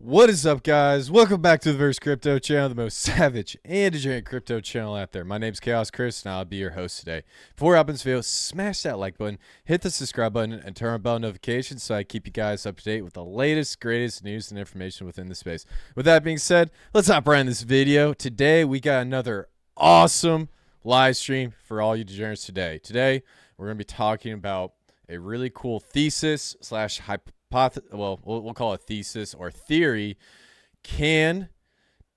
What is up, guys? Welcome back to the Verse Crypto channel, the most savage and degenerate crypto channel out there. My name's Khaos Kris, and I'll be your host today. Before we hop into this video, smash that like button, hit the subscribe button, and turn on bell notifications so I keep you guys up to date with the latest, greatest news and information within the space. With that being said, let's hop right in this video. Today, we got another awesome live stream for all you degenerates today. Today, we're going to be talking about a really cool thesis slash hypothesis. Well, we'll call it thesis or theory. Can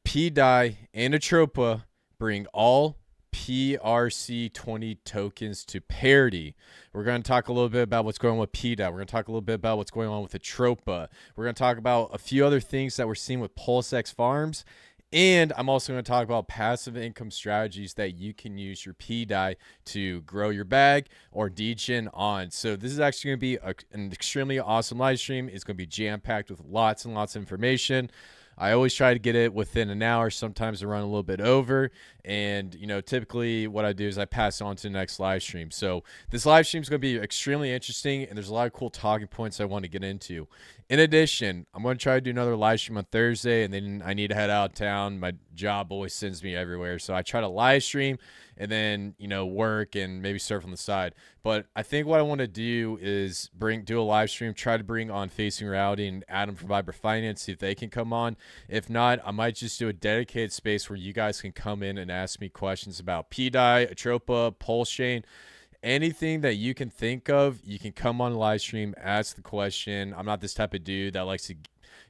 pDAI and Atropa bring all PRC20 tokens to parity? We're going to talk a little bit about what's going on with pDAI. We're going to talk a little bit about what's going on with Atropa. We're going to talk about a few other things that we're seeing with PulseX farms. And I'm also going to talk about passive income strategies that you can use your pDAI to grow your bag or degen on. So this is actually going to be an extremely awesome live stream. It's going to be jam-packed with lots and lots of information. I always try to get it within an hour. Sometimes I run a little bit over. And, you know, typically what I do is I pass it on to the next live stream. So this live stream is going to be extremely interesting, and there's a lot of cool talking points I want to get into. In addition, I'm going to try to do another live stream on Thursday, and then I need to head out of town. My job always sends me everywhere. So I try to live stream and then, you know, work and maybe surf on the side. But I think what I want to do is do a live stream, try to bring on Facing Reality and Adam from Viber Finance, see if they can come on. If not, I might just do a dedicated space where you guys can come in and ask me questions about pDAI, Atropa, Pulsechain. Anything that you can think of, you can come on live stream, ask the question. I'm not this type of dude that likes to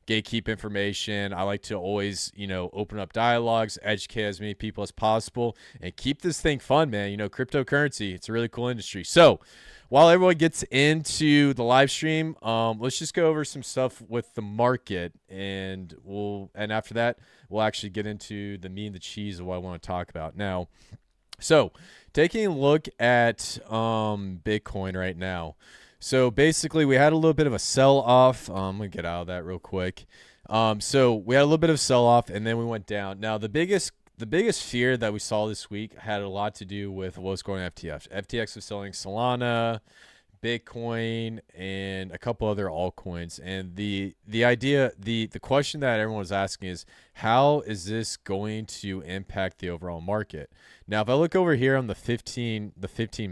gatekeep information. I like to always, you know, open up dialogues, educate as many people as possible, and keep this thing fun, man. You know, cryptocurrency, it's a really cool industry. So while everyone gets into the live stream, let's just go over some stuff with the market, and after that, we'll actually get into the meat and the cheese of what I want to talk about now. So taking a look at Bitcoin right now. So basically we had a little bit of a sell-off. I'm going to get out of that real quick. So we had a little bit of sell-off, and then we went down. Now the biggest fear that we saw this week had a lot to do with what's going on FTX. FTX was selling Solana, Bitcoin, and a couple other altcoins. And the question that everyone was asking is, how is this going to impact the overall market? Now, if I look over here on the 15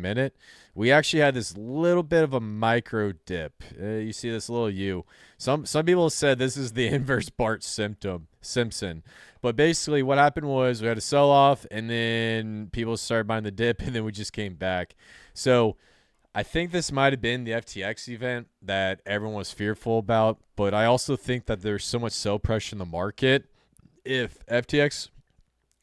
minute, we actually had this little bit of a micro dip. You see this little U. Some people said this is the inverse Bart Simpson. But basically what happened was we had a sell off, and then people started buying the dip, and then we just came back. So I think this might have been the FTX event that everyone was fearful about, but I also think that there's so much sell pressure in the market. If FTX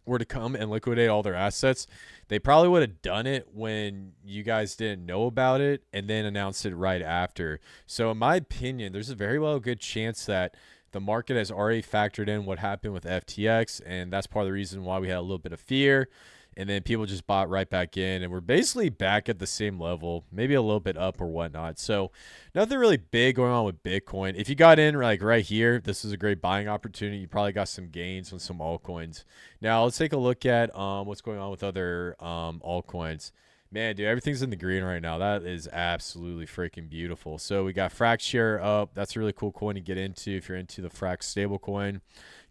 were to come and liquidate all their assets, they probably would have done it when you guys didn't know about it and then announced it right after. So in my opinion, there's a very well good chance that the market has already factored in what happened with FTX, and that's part of the reason why we had a little bit of fear. And then people just bought right back in, and we're basically back at the same level, maybe a little bit up or whatnot. So nothing really big going on with Bitcoin. If you got in like right here, this is a great buying opportunity. You probably got some gains on some altcoins. Now let's take a look at what's going on with other altcoins. Man, dude, everything's in the green right now. That is absolutely freaking beautiful. So we got Frax share up. That's a really cool coin to get into if you're into the Frax stablecoin.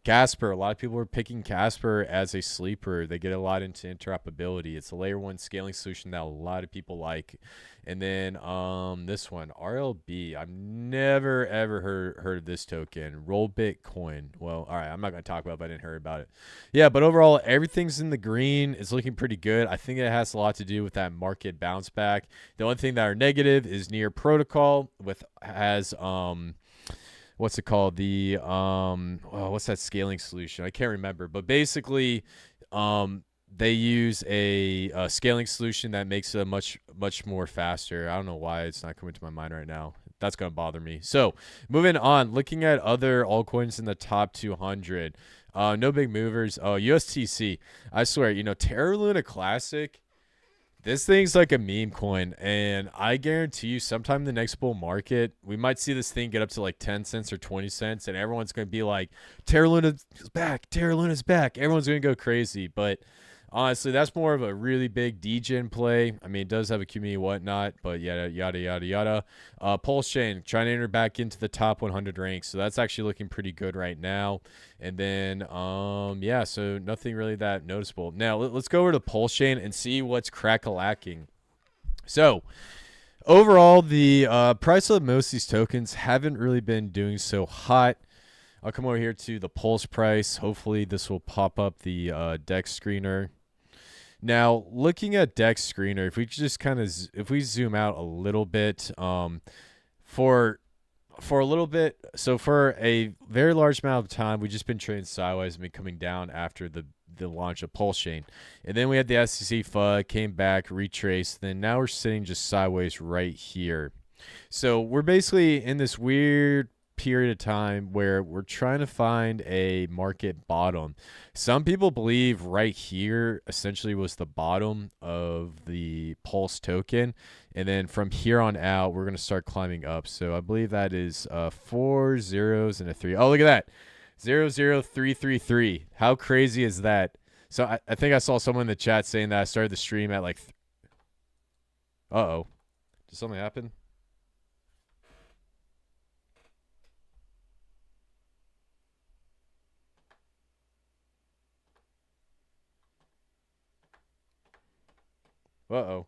Casper, a lot of people are picking Casper as a sleeper. They get a lot into interoperability. It's a layer 1 scaling solution that a lot of people like. And then this one, RLB. I've never ever heard of this token. Roll Bitcoin. Well, all right, I'm not going to talk about it, but I didn't hear about it. Yeah, but overall, everything's in the green. It's looking pretty good. I think it has a lot to do with that market bounce back. The only thing that are negative is Near Protocol has what's it called? The what's that scaling solution? I can't remember, but basically, they use a scaling solution that makes it much more faster. I don't know why it's not coming to my mind right now. That's gonna bother me. So moving on, looking at other altcoins in the top 200. No big movers. Oh, USTC. I swear, you know, Terra Luna Classic. This thing's like a meme coin, and I guarantee you sometime in the next bull market, we might see this thing get up to like 10 cents or 20 cents, and everyone's going to be like, Terra Luna's back, Terra Luna's back. Everyone's going to go crazy, but Honestly, that's more of a really big degen play. I mean, it does have a community and whatnot, but yada, yada, yada, yada. Pulsechain, trying to enter back into the top 100 ranks. So that's actually looking pretty good right now. And then, yeah, so nothing really that noticeable. Now, let's go over to Pulsechain and see what's crack-a-lacking. So, overall, the price of most of these tokens haven't really been doing so hot. I'll come over here to the Pulse price. Hopefully, this will pop up the DEX screener. Now, looking at DEX screener, if we just kind of if we zoom out a little bit, for a little bit, so for a very large amount of time, we've just been trading sideways and been coming down after the launch of Pulsechain. And then we had the SEC FUD, came back, retraced, then now we're sitting just sideways right here. So we're basically in this weird period of time where we're trying to find a market bottom. Some people believe right here essentially was the bottom of the Pulse token, and then from here on out we're going to start climbing up. So I believe that is 4 zeros and a 3. Oh, look at that, 00333. How crazy is that? So I think I saw someone in the chat saying that I started the stream at like uh-oh, did something happen? Uh-oh.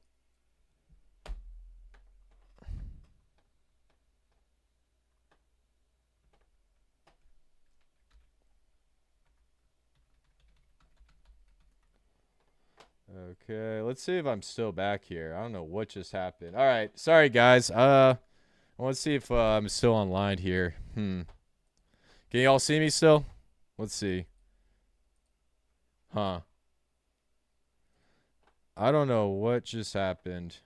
Okay, let's see if I'm still back here. I don't know what just happened. All right, sorry guys. I want to see if I'm still online here. Can y'all see me still? Let's see. Huh. I don't know what just happened.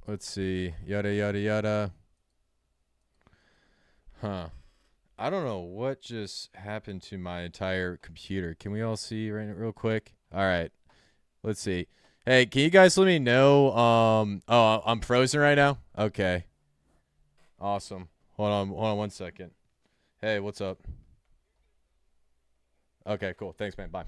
Let's see. Yada, yada, yada. Huh. I don't know what just happened to my entire computer. Can we all see right now, real quick? All right. Let's see. Hey, can you guys let me know? Oh, I'm frozen right now? Okay. Awesome. Hold on 1 second. Hey, what's up? Okay, cool. Thanks, man. Bye.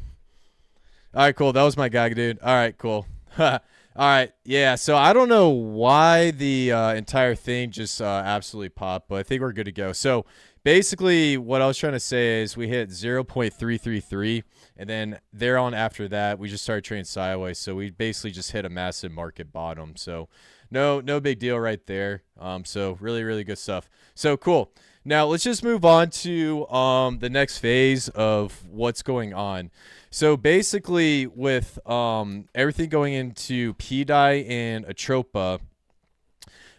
All right, cool. That was my gag, dude. All right, cool. All right, yeah. So I don't know why the entire thing just absolutely popped, but I think we're good to go. So basically, what I was trying to say is we hit 0.333, and then there on after that, we just started trading sideways. So we basically just hit a massive market bottom. So no big deal right there. So really, really good stuff. So cool. Now let's just move on to the next phase of what's going on. So basically, with everything going into pDAI and Atropa,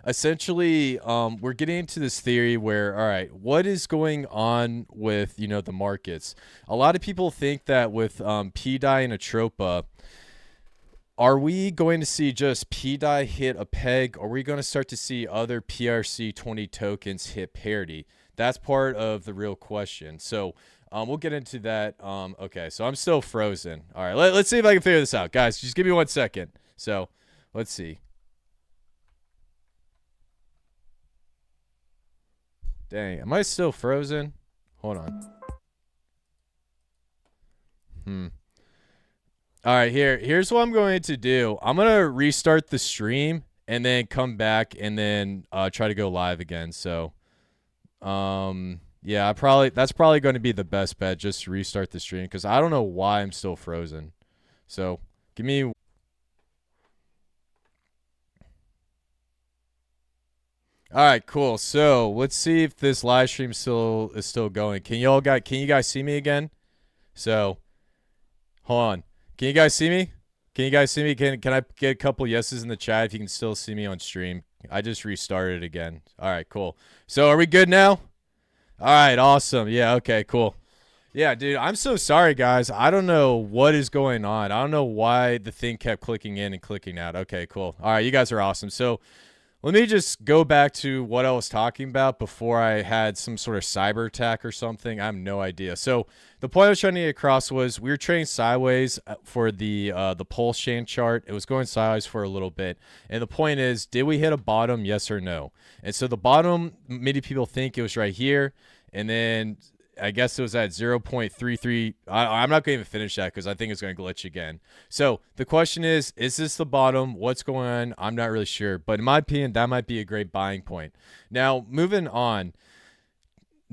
essentially we're getting into this theory where, all right, what is going on with the markets? A lot of people think that with pDAI and Atropa, are we going to see just pDAI hit a peg? Or are we going to start to see other PRC20 tokens hit parity? That's part of the real question. So we'll get into that. Okay, so I'm still frozen. All right, let's see if I can figure this out. Guys, just give me 1 second. So let's see. Dang, am I still frozen? Hold on. All right, here's what I'm going to do. I'm going to restart the stream and then come back and then try to go live again. So yeah, that's probably going to be the best bet, just to restart the stream, because I don't know why I'm still frozen. So give me. All right, cool. So let's see if this live stream is still going. Can you guys see me again? So hold on. Can you guys see me? Can you guys see me? Can I get a couple yeses in the chat if you can still see me on stream? I just restarted again. All right, cool. So are we good now? All right, awesome. Yeah, okay, cool. Yeah, dude, I'm so sorry, guys. I don't know what is going on. I don't know why the thing kept clicking in and clicking out. Okay, cool. All right, you guys are awesome. So let me just go back to what I was talking about before I had some sort of cyber attack or something. I have no idea. So the point I was trying to get across was we were trading sideways for the Pulsechain chart. It was going sideways for a little bit. And the point is, did we hit a bottom, yes or no? And so the bottom, many people think it was right here. And then I guess it was at 0.33. I'm not going to even finish that because I think it's going to glitch again. So the question is this the bottom? What's going on? I'm not really sure. But in my opinion, that might be a great buying point. Now, moving on.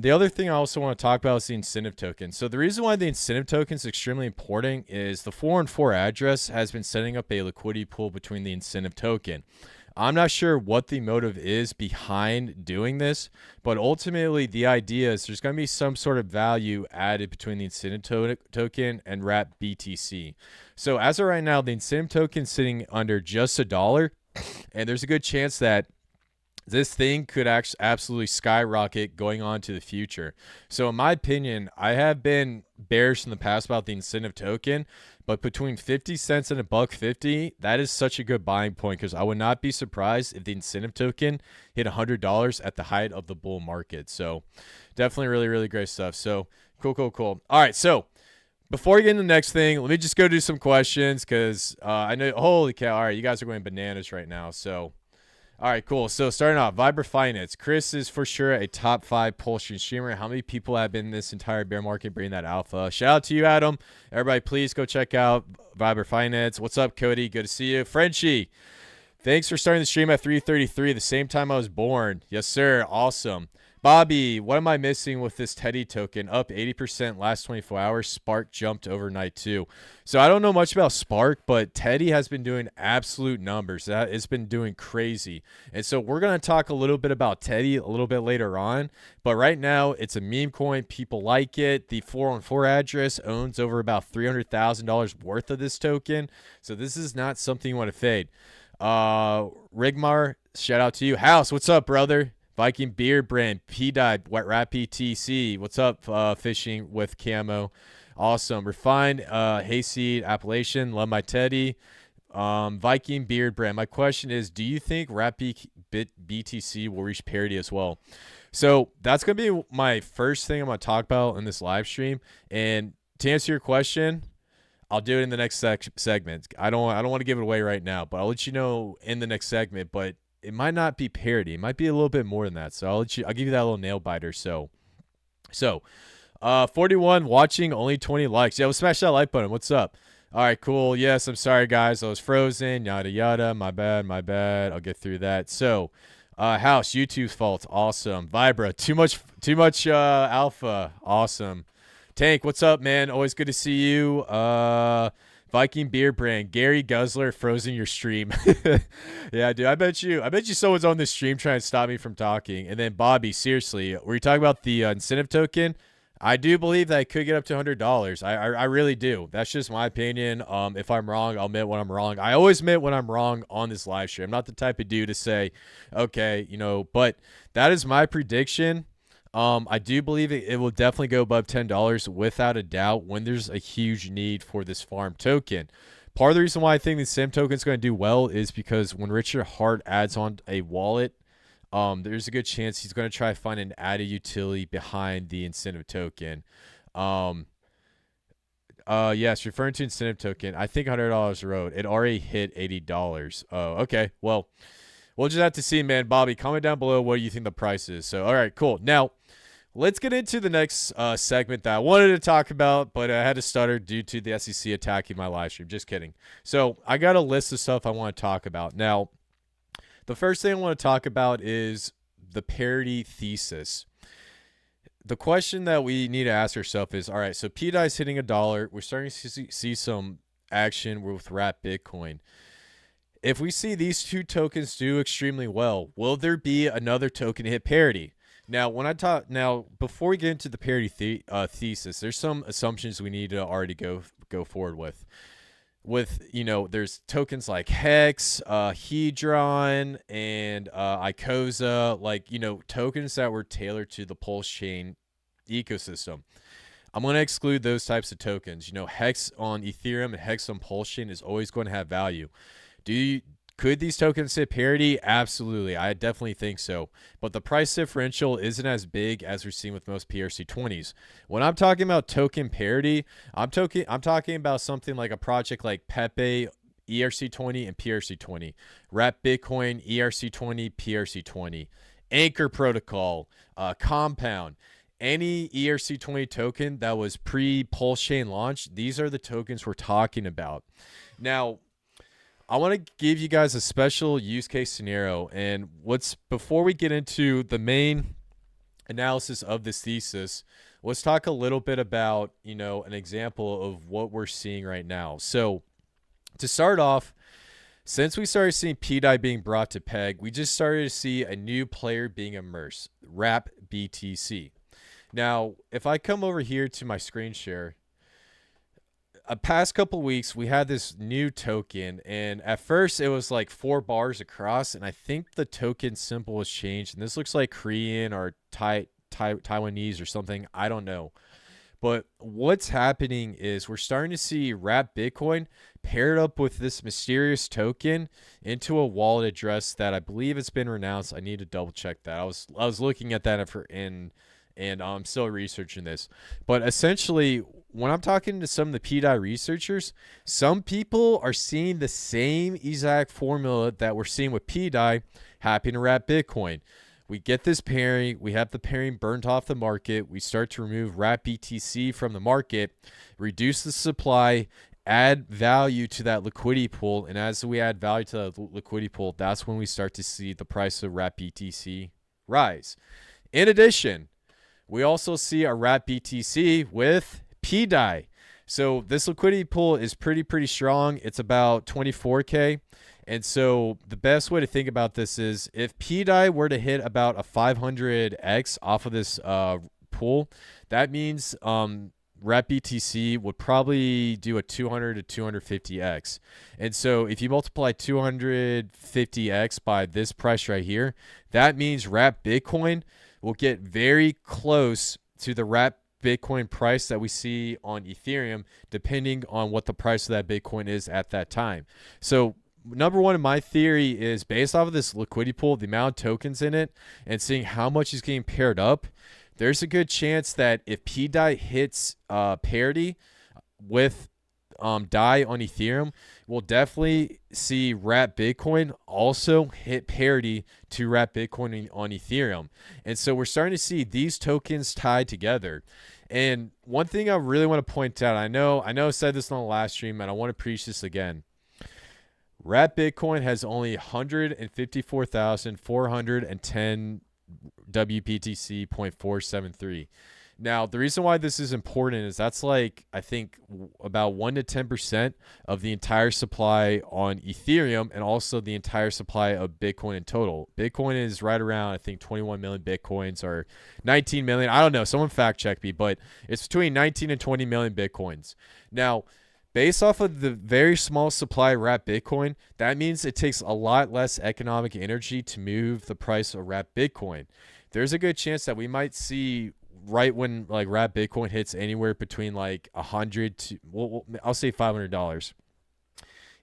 The other thing I also want to talk about is the incentive token. So the reason why the incentive token is extremely important is the 414 address has been setting up a liquidity pool between the incentive token. I'm not sure what the motive is behind doing this, but ultimately the idea is there's going to be some sort of value added between the incentive token and wrap BTC. So as of right now, the incentive token is sitting under just $1, and there's a good chance that this thing could actually absolutely skyrocket going on to the future. So in my opinion, I have been bearish in the past about the incentive token, but between 50 cents and $1.50, that is such a good buying point because I would not be surprised if the incentive token hit $100 at the height of the bull market. So definitely really, really great stuff. So cool. All right, so before we get into the next thing, let me just go do some questions because I know, holy cow, all right, you guys are going bananas right now. So all right, cool. So starting off, Vibra Finance. Kris is for sure a top 5 Pulsechain streamer. How many people have been in this entire bear market bringing that alpha? Shout out to you, Adam. Everybody, please go check out Vibra Finance. What's up, Cody? Good to see you. Frenchie, thanks for starting the stream at 3:33, the same time I was born. Yes, sir. Awesome. Bobby, what am I missing with this Teddy token? Up 80% last 24 hours. Spark jumped overnight too. So I don't know much about Spark, but Teddy has been doing absolute numbers. It's been doing crazy. And so we're going to talk a little bit about Teddy a little bit later on. But right now, it's a meme coin. People like it. The 414 address owns over about $300,000 worth of this token. So this is not something you want to fade. Rigmar, shout out to you. House, what's up, brother? Viking Beard Brand, pDAI, Wet Rat PTC. What's up, Fishing with Camo? Awesome. Refined, Hayseed, Appellation, love my Teddy. Viking Beard Brand. My question is, do you think Rat BTC will reach parity as well? So that's going to be my first thing I'm going to talk about in this live stream. And to answer your question, I'll do it in the next segment. I don't want to give it away right now, but I'll let you know in the next segment. But it might not be parity. It might be a little bit more than that. So I'll give you that little nail biter. So 41 watching, only 20 likes. Yeah, we'll smash that like button. What's up? All right, cool. Yes, I'm sorry, guys. I was frozen. Yada, yada. My bad. I'll get through that. So House, YouTube's fault. Awesome. Vibra, too much alpha. Awesome. Tank, what's up, man? Always good to see you. Viking Beer Brand, Gary Guzzler frozen your stream. Yeah, dude, I bet you someone's on this stream trying to stop me from talking. And then Bobby, seriously, were you talking about the incentive token? I do believe that it could get up to $100. I really do. That's just my opinion. If I'm wrong, I'll admit when I'm wrong. I always admit when I'm wrong on this live stream. I'm not the type of dude to say, okay, but that is my prediction. I do believe it will definitely go above $10 without a doubt when there's a huge need for this farm token. Part of the reason why I think the SIM token is going to do well is because when Richard Heart adds on a wallet, there's a good chance he's going to try to find an added utility behind the incentive token. Yes, referring to incentive token, I think $100 road. It already hit $80. Oh, okay. Well, we'll just have to see, man. Bobby, comment down below what you think the price is. So, all right, cool. Now, let's get into the next segment that I wanted to talk about, but I had to stutter due to the SEC attacking my live stream. Just kidding. So I got a list of stuff I want to talk about. Now, the first thing I want to talk about is the parity thesis. The question that we need to ask ourselves is, all right, so pDAI is hitting $1. We're starting to see some action with Wrap Bitcoin. If we see these two tokens do extremely well, will there be another token to hit parity? Now, before we get into the parity thesis, there's some assumptions we need to already go forward with. There's tokens like Hex, Hedron, and Icosa, tokens that were tailored to the Pulsechain ecosystem. I'm going to exclude those types of tokens. Hex on Ethereum and Hex on Pulsechain is always going to have value. Could these tokens hit parity? Absolutely. I definitely think so. But the price differential isn't as big as we're seeing with most PRC20s. When I'm talking about token parity, I'm talking about something like a project like Pepe, ERC20, and PRC20. Wrap Bitcoin, ERC20, PRC20. Anchor Protocol, Compound. any ERC20 token that was pre-Pulsechain launch, these are the tokens we're talking about. Now, I want to give you guys a special use case scenario, and before we get into the main analysis of this thesis, let's talk a little bit about, an example of what we're seeing right now. So to start off, since we started seeing pDAI being brought to PEG, we just started to see a new player being immersed, Wrap BTC. Now, if I come over here to my screen share, past couple weeks, we had this new token, and at first it was like 4 bars across, and I think the token symbol was changed, and this looks like Korean or Taiwanese or something. I don't know. But what's happening is we're starting to see Wrap Bitcoin paired up with this mysterious token into a wallet address that I believe it's been renounced. I need to double check that. I was looking at that and I'm still researching this. But essentially, when I'm talking to some of the pDAI researchers, some people are seeing the same exact formula that we're seeing with pDAI happen to Wrap Bitcoin. We get this pairing, we have the pairing burnt off the market, we start to remove Wrap BTC from the market, reduce the supply, add value to that liquidity pool, and as we add value to that liquidity pool, that's when we start to see the price of Wrap BTC rise. In addition, we also see a Wrap BTC with pDAI. So this liquidity pool is pretty strong. It's about 24K. And so the best way to think about this is if pDAI were to hit about a 500x off of this pool, that means Wrap BTC would probably do a 200 to 250x. And so if you multiply 250x by this price right here, that means Wrap Bitcoin will get very close to the Wrap Bitcoin price that we see on Ethereum, depending on what the price of that Bitcoin is at that time. So number one in my theory is based off of this liquidity pool, the amount of tokens in it, and seeing how much is getting paired up, there's a good chance that if pDAI hits parity with DAI on Ethereum, we'll definitely see Wrap Bitcoin also hit parity to Wrap Bitcoin on Ethereum. And so we're starting to see these tokens tied together. And one thing I really want to point out, I know I said this on the last stream, and I want to preach this again. Wrap Bitcoin has only 154,410 WBTC 0.473. Now, the reason why this is important is that's like, I think, about 1 to 10% of the entire supply on Ethereum and also the entire supply of Bitcoin in total. Bitcoin is right around, I think, 21 million Bitcoins or 19 million. I don't know. Someone fact check me, but it's between 19 and 20 million Bitcoins. Now, based off of the very small supply of Wrap Bitcoin, that means it takes a lot less economic energy to move the price of Wrap Bitcoin. There's a good chance that we might see right when like Wrap Bitcoin hits anywhere between like 100 to, well, I'll say $500.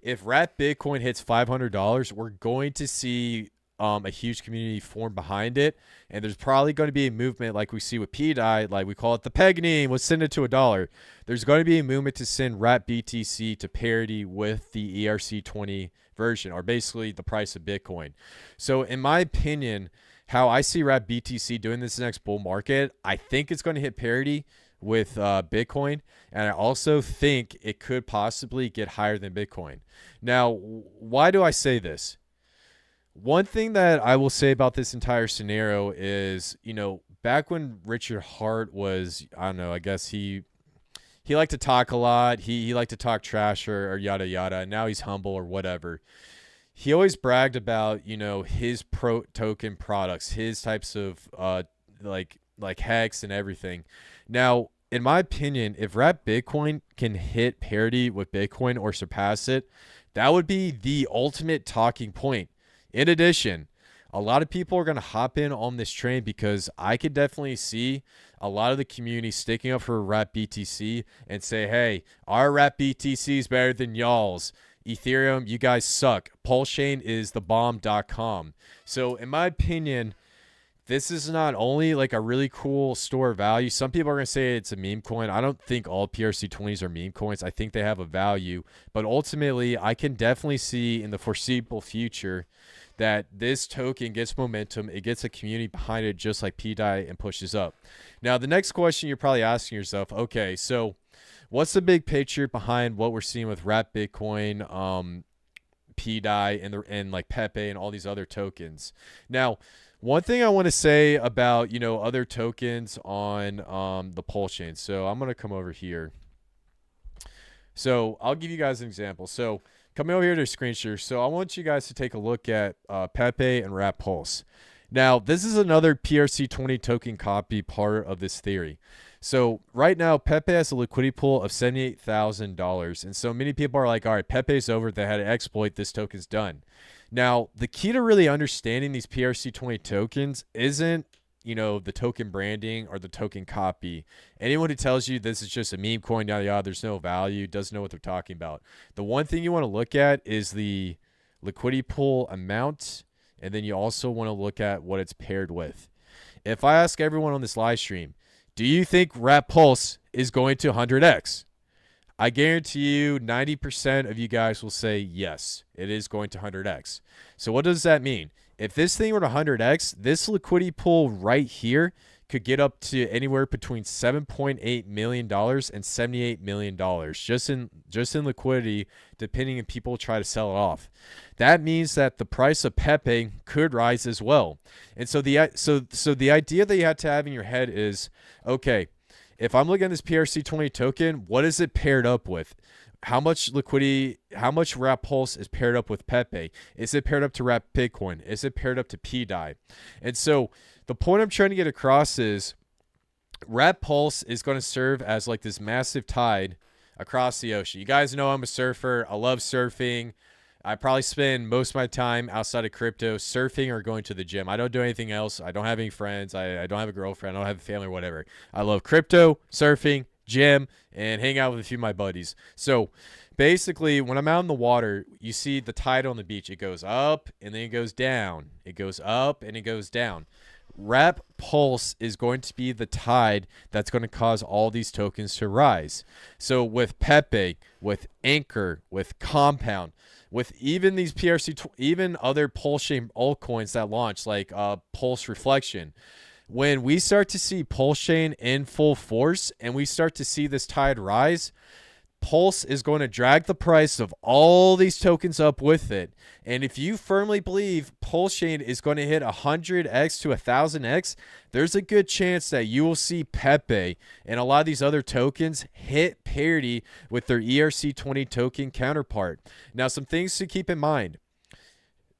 If Wrap Bitcoin hits $500, we're going to see a huge community form behind it, and there's probably going to be a movement like we see with pDAI, like we call it the peg name, let's send it to $1. There's going to be a movement to send Wrap BTC to parity with the ERC20 version, or basically the price of Bitcoin. So in my opinion, how I see Wrap BTC doing this next bull market, I think it's going to hit parity with Bitcoin, and I also think it could possibly get higher than Bitcoin. Now, why do I say this? One thing that I will say about this entire scenario is, back when Richard Heart was, I don't know, I guess he liked to talk a lot. He liked to talk trash or yada yada. And now he's humble or whatever. He always bragged about, his pro token products, his types of like Hex and everything. Now, in my opinion, if Wrap Bitcoin can hit parity with Bitcoin or surpass it, that would be the ultimate talking point. In addition, a lot of people are going to hop in on this train because I could definitely see a lot of the community sticking up for Wrap BTC and say, hey, our Wrap BTC is better than y'all's. Ethereum, you guys suck. Pulsechain is the bomb.com. So in my opinion, this is not only like a really cool store of value. Some people are going to say it's a meme coin. I don't think all PRC20s are meme coins. I think they have a value. But ultimately, I can definitely see in the foreseeable future that this token gets momentum, it gets a community behind it just like pDAI and pushes up. Now, the next question you're probably asking yourself, okay, so what's the big picture behind what we're seeing with Wrap Bitcoin, pDAI, and like Pepe and all these other tokens? Now, one thing I want to say about, other tokens on the Pulsechain. So I'm going to come over here. So I'll give you guys an example. So coming over here to screen share. So I want you guys to take a look at Pepe and Wrap Pulse. Now, this is another PRC20 token copy part of this theory. So right now, Pepe has a liquidity pool of $78,000. And so many people are like, all right, Pepe's over. They had to exploit. This token's done. Now, the key to really understanding these PRC20 tokens isn't the token branding or the token copy. Anyone who tells you this is just a meme coin, yada yada, there's no value, doesn't know what they're talking about. The one thing you want to look at is the liquidity pool amount, and then you also want to look at what it's paired with. If I ask everyone on this live stream, do you think Wrap Pulse is going to 100x? I guarantee you 90% of you guys will say yes, it is going to 100x. So what does that mean? If this thing were to 100x, this liquidity pool right here could get up to anywhere between $7.8 million and $78 million just in liquidity, depending if people try to sell it off. That means that the price of Pepe could rise as well. And so the idea that you have to have in your head is, okay, if I'm looking at this PRC20 token, what is it paired up with? How much liquidity, how much Wrap Pulse is paired up with Pepe? Is it paired up to Wrap Bitcoin? Is it paired up to pDAI? And so the point I'm trying to get across is Wrap Pulse is going to serve as like this massive tide across the ocean. You guys know I'm a surfer. I love surfing. I probably spend most of my time outside of crypto surfing or going to the gym. I don't do anything else. I don't have any friends. I don't have a girlfriend. I don't have a family or whatever. I love crypto, surfing, gym, and hang out with a few of my buddies. So basically, when I'm out in the water, you see the tide on the beach. It goes up and then it goes down. It goes up and it goes down. Wrap Pulse is going to be the tide that's going to cause all these tokens to rise. So with Pepe, with Anchor, with Compound, with even these PRC, even other Pulsechain altcoins that launch like Pulse Reflection, when we start to see Pulsechain in full force and we start to see this tide rise, Pulse is going to drag the price of all these tokens up with it. And if you firmly believe Pulsechain is going to hit 100x to 1000x, there's a good chance that you will see Pepe and a lot of these other tokens hit parity with their ERC20 token counterpart. Now, some things to keep in mind.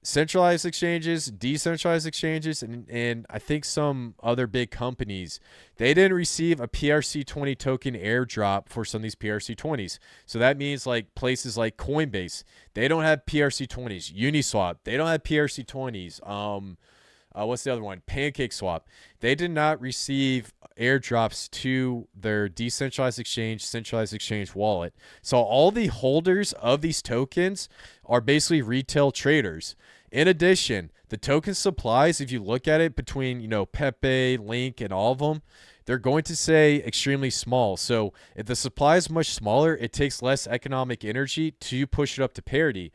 Centralized exchanges, decentralized exchanges, and I think some other big companies, they didn't receive a PRC20 token airdrop for some of these PRC20s. So that means like places like Coinbase, they don't have PRC20s. Uniswap, they don't have PRC20s. What's the other one? PancakeSwap. They did not receive airdrops to their decentralized exchange, centralized exchange wallet. So all the holders of these tokens are basically retail traders. In addition, the token supplies, if you look at it between, Pepe, Link, and all of them, they're going to say extremely small. So if the supply is much smaller, it takes less economic energy to push it up to parity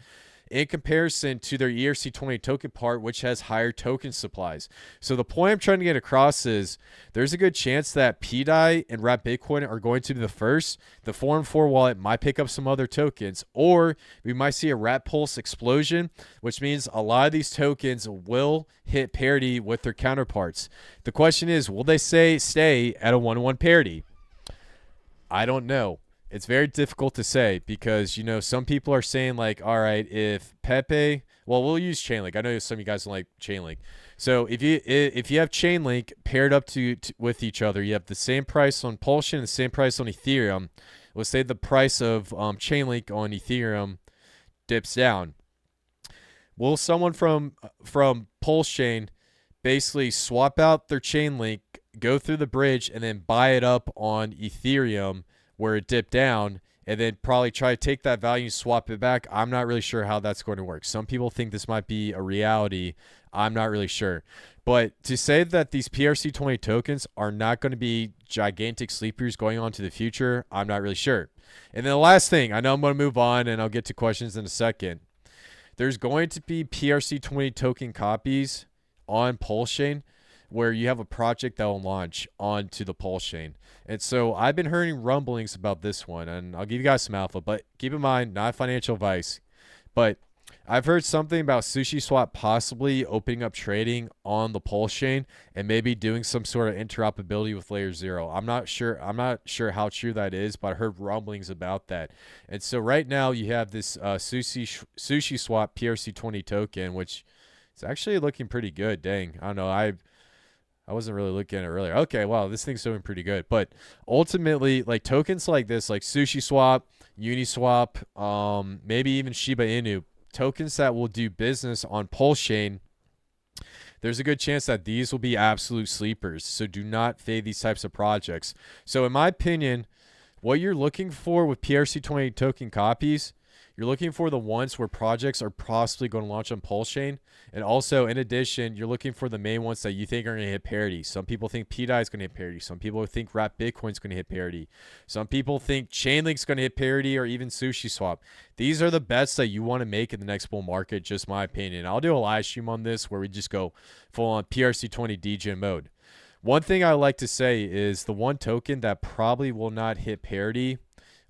in comparison to their ERC20 token part, which has higher token supplies. So the point I'm trying to get across is there's a good chance that pDAI and Wrap Bitcoin are going to be the first. The 4&4 wallet might pick up some other tokens, or we might see a Wrap Pulse explosion, which means a lot of these tokens will hit parity with their counterparts. The question is, will they stay at a 1-1 parity? I don't know. It's very difficult to say because, some people are saying like, all right, if Pepe, well, we'll use Chainlink. I know some of you guys don't like Chainlink. So if you have Chainlink paired up with each other, you have the same price on Pulsechain and the same price on Ethereum. Let's say the price of Chainlink on Ethereum dips down. Will someone from Pulsechain basically swap out their Chainlink, go through the bridge, and then buy it up on Ethereum where it dipped down, and then probably try to take that value and swap it back? I'm not really sure how that's going to work. Some people think this might be a reality. I'm not really sure. But to say that these PRC20 tokens are not going to be gigantic sleepers going on to the future, I'm not really sure. And then the last thing, I know I'm going to move on and I'll get to questions in a second. there's going to be PRC20 token copies on Pulsechain where you have a project that will launch onto the Pulsechain. And so I've been hearing rumblings about this one, and I'll give you guys some alpha, but keep in mind, not financial advice. But I've heard something about SushiSwap possibly opening up trading on the Pulsechain and maybe doing some sort of interoperability with Layer 0. I'm not sure how true that is, but I heard rumblings about that. And so right now you have this SushiSwap PRC20 token, which is actually looking pretty good. Dang, I don't know. I wasn't really looking at it earlier. Okay, wow, this thing's doing pretty good. But ultimately, like tokens like this, like SushiSwap, Uniswap, maybe even Shiba Inu, tokens that will do business on Pulsechain, there's a good chance that these will be absolute sleepers. So do not fade these types of projects. So in my opinion, what you're looking for with PRC20 token copies, you're looking for the ones where projects are possibly going to launch on Pulsechain. And also, in addition, you're looking for the main ones that you think are going to hit parity. Some people think pDAI is going to hit parity. Some people think Wrapped Bitcoin is going to hit parity. Some people think Chainlink is going to hit parity, or even SushiSwap. These are the bets that you want to make in the next bull market, just my opinion. I'll do a live stream on this where we just go full on PRC20 degen mode. One thing I like to say is the one token that probably will not hit parity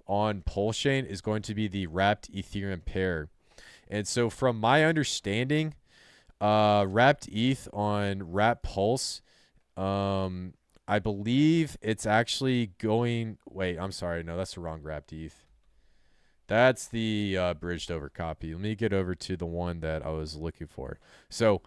on Pulsechain is going to be the wrapped Ethereum pair. And so from my understanding, wrapped ETH on wrapped Pulse, I believe it's actually going, wait, I'm sorry, no, that's the wrong wrapped ETH. That's the bridged over copy. Let me get over to the one that I was looking for. So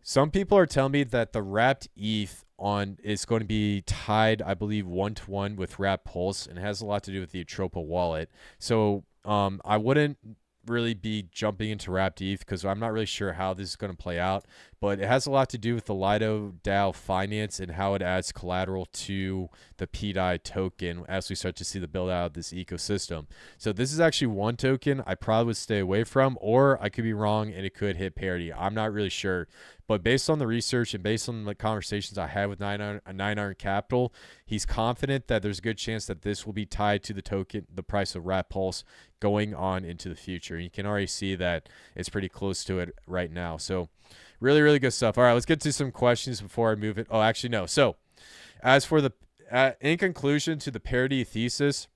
some people are telling me that the wrapped ETH on is going to be tied, I believe, 1-to-1 with wrapped Pulse, and it has a lot to do with the Atropa wallet. So I wouldn't really be jumping into wrapped ETH because I'm not really sure how this is going to play out, but it has a lot to do with the Lido DAO finance and how it adds collateral to the pDAI token as we start to see the build out of this ecosystem. So this is actually one token I probably would stay away from, or I could be wrong and it could hit parity. I'm not really sure. But based on the research and based on the conversations I had with 9iron Capital, he's confident that there's a good chance that this will be tied to the token, the price of wrapped Pulse going on into the future. And you can already see that it's pretty close to it right now. So really, really good stuff. All right, let's get to some questions before I move it. Oh, actually, no. So as for the, in conclusion to the parity thesis,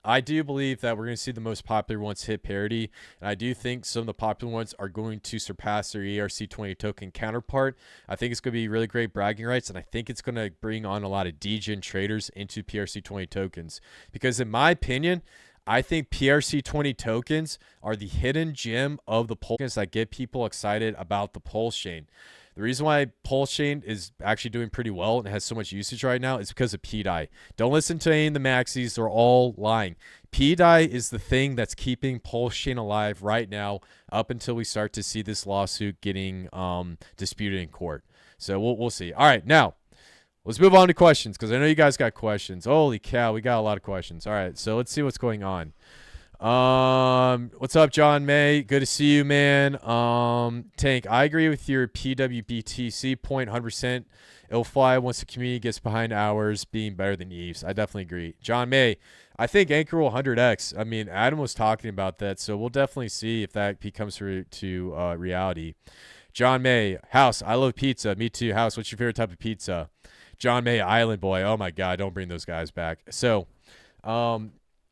I do believe that we're going to see the most popular ones hit parity, and I do think some of the popular ones are going to surpass their ERC20 token counterpart. I think it's going to be really great bragging rights, and I think it's going to bring on a lot of degen traders into PRC20 tokens, because in my opinion, I think PRC20 tokens are the hidden gem of the tokens that get people excited about the Pulsechain. The reason why Pulsechain is actually doing pretty well and has so much usage right now is because of pDAI. Don't listen to any of the maxis. They're all lying. pDAI is the thing that's keeping Pulsechain alive right now up until we start to see this lawsuit getting disputed in court. So we'll see. All right, now let's move on to questions because I know you guys got questions. Holy cow, we got a lot of questions. All right, so let's see what's going on. What's up, John May? Good to see you, man. Tank, I agree with your PWBTC point 100%. It'll fly once the community gets behind ours being better than Eve's. I definitely agree. John May, I think Anchor will 100x. I mean, Adam was talking about that, so we'll definitely see if that becomes to reality. John May, House, I love pizza. Me too. House, what's your favorite type of pizza? John May, Island Boy. Oh my God, don't bring those guys back. So,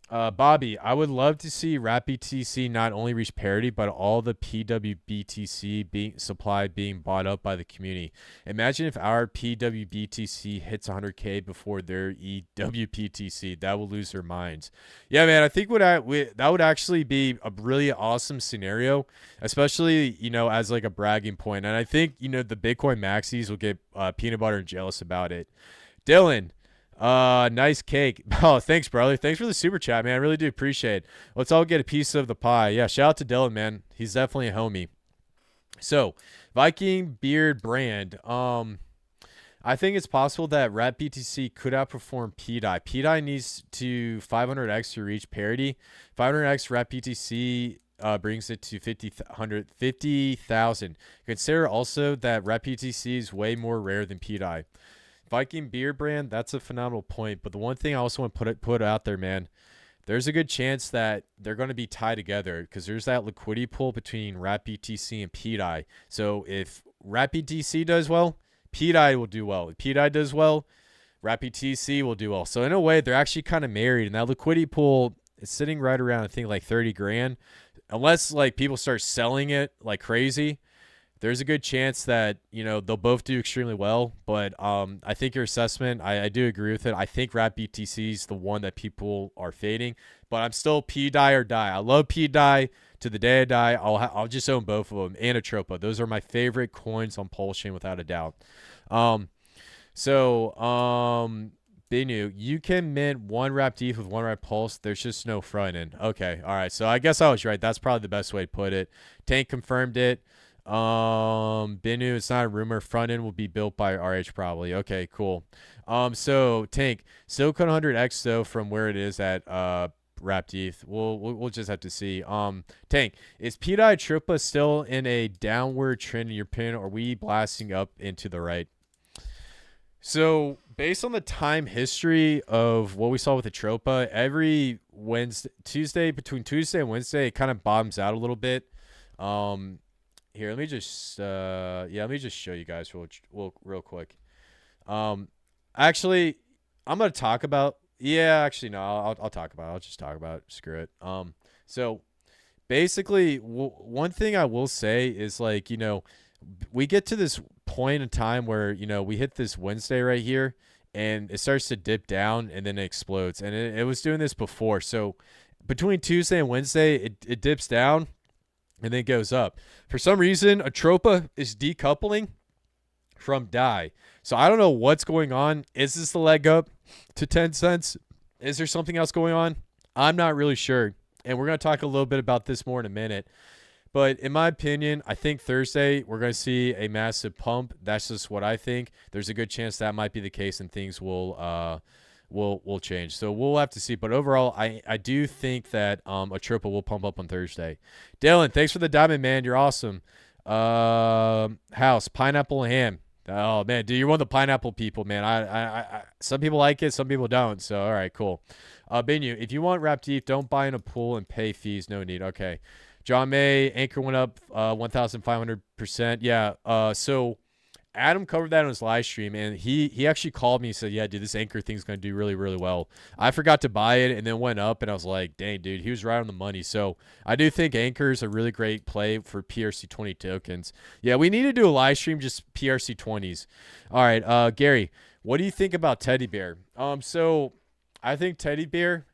Bobby, I would love to see WrappedBTC not only reach parity, but all the PWBTC supply being bought up by the community. Imagine if our PWBTC hits 100K before their EWPTC. That will lose their minds. Yeah, man, I think that would actually be a really awesome scenario, especially, you know, as like a bragging point. And I think, you know, the Bitcoin maxis will get peanut butter and jealous about it. Dylan. Nice cake. Oh, thanks, brother. Thanks for the super chat, man. I really do appreciate it. Let's all get a piece of the pie. Yeah, shout out to Dylan, man. He's definitely a homie. So, Viking Beard Brand. I think it's possible that WrappedBTC could outperform pDAI. pDAI needs to 500x to reach parity. 500x WrappedBTC brings it to 50,000. Consider also that WrappedBTC is way more rare than pDAI. Viking Beer Brand, that's a phenomenal point. But the one thing I also want to put out there, man, there's a good chance that they're going to be tied together because there's that liquidity pool between wrap BTC and pDAI. So if wrap BTC does well, pDAI will do well. If pDAI does well, wrap BTC will do well. So in a way, they're actually kind of married, and that liquidity pool is sitting right around, I think, like 30 grand. Unless like people start selling it like crazy, there's a good chance that, you know, they'll both do extremely well. But I think your assessment, I do agree with it. I think wrap BTC is the one that people are fading, but I'm still pDAI or die. I love pDAI to the day I die. I'll just own both of them. And Atropa. Those are my favorite coins on Pulsechain without a doubt. Binu, you can mint one wrapped ETH with one wrapped Pulse. There's just no front end. Okay, all right. So I guess I was right. That's probably the best way to put it. Tank confirmed it. Binu, it's not a rumor. Front end will be built by RH probably. Okay, cool. So Tank, Silicon 100X though from where it is at wrapped ETH. We'll just have to see. Tank, is pDAI Atropa still in a downward trend in your opinion, or are we blasting up into the right? So based on the time history of what we saw with Atropa, every Tuesday between Tuesday and Wednesday, it kind of bottoms out a little bit. Here, let me just show you guys real quick. Actually, I'm gonna talk about. Yeah, actually, no, I'll talk about it. I'll just talk about it. Screw it. So basically, one thing I will say is, like, you know, we get to this point in time where, you know, we hit this Wednesday right here and it starts to dip down and then it explodes. And it was doing this before. So between Tuesday and Wednesday, it dips down and then goes up. For some reason, Atropa is decoupling from DAI. So I don't know what's going on. Is this the leg up to 10 cents? Is there something else going on? I'm not really sure. And we're going to talk a little bit about this more in a minute. But in my opinion, I think Thursday we're going to see a massive pump. That's just what I think. There's a good chance that might be the case and things will change. So we'll have to see. But overall, I do think that Atropa will pump up on Thursday. Dylan, thanks for the diamond, man. You're awesome. House, pineapple and ham. Oh, man, dude, you're one of the pineapple people, man. I some people like it, some people don't. So, all right, cool. Binu, if you want wrapped ETH, don't buy in a pool and pay fees. No need. Okay. John May, Anchor went up 1,500%. Yeah. So Adam covered that on his live stream, and he actually called me and said, yeah, dude, this Anchor thing's going to do really, really well. I forgot to buy it and then went up, and I was like, dang, dude, he was right on the money. So I do think Anchor is a really great play for PRC20 tokens. Yeah, we need to do a live stream, just PRC20s. All right, Gary, what do you think about Teddy Bear? So I think Teddy Bear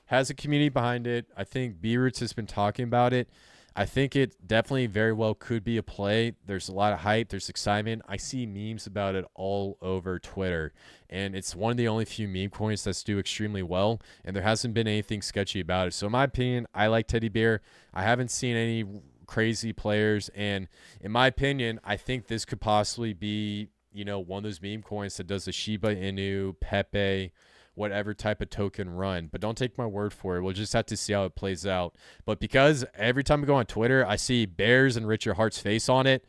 has a community behind it. I think B-Roots has been talking about it. I think it definitely very well could be a play. There's a lot of hype. There's excitement. I see memes about it all over Twitter. And it's one of the only few meme coins that's do extremely well. And there hasn't been anything sketchy about it. So in my opinion, I like Teddy Bear. I haven't seen any crazy players. And in my opinion, I think this could possibly be, you know, one of those meme coins that does a Shiba Inu, Pepe, whatever type of token run. But don't take my word for it. We'll just have to see how it plays out. But because every time I go on Twitter, I see Bears and Richard Heart's face on it,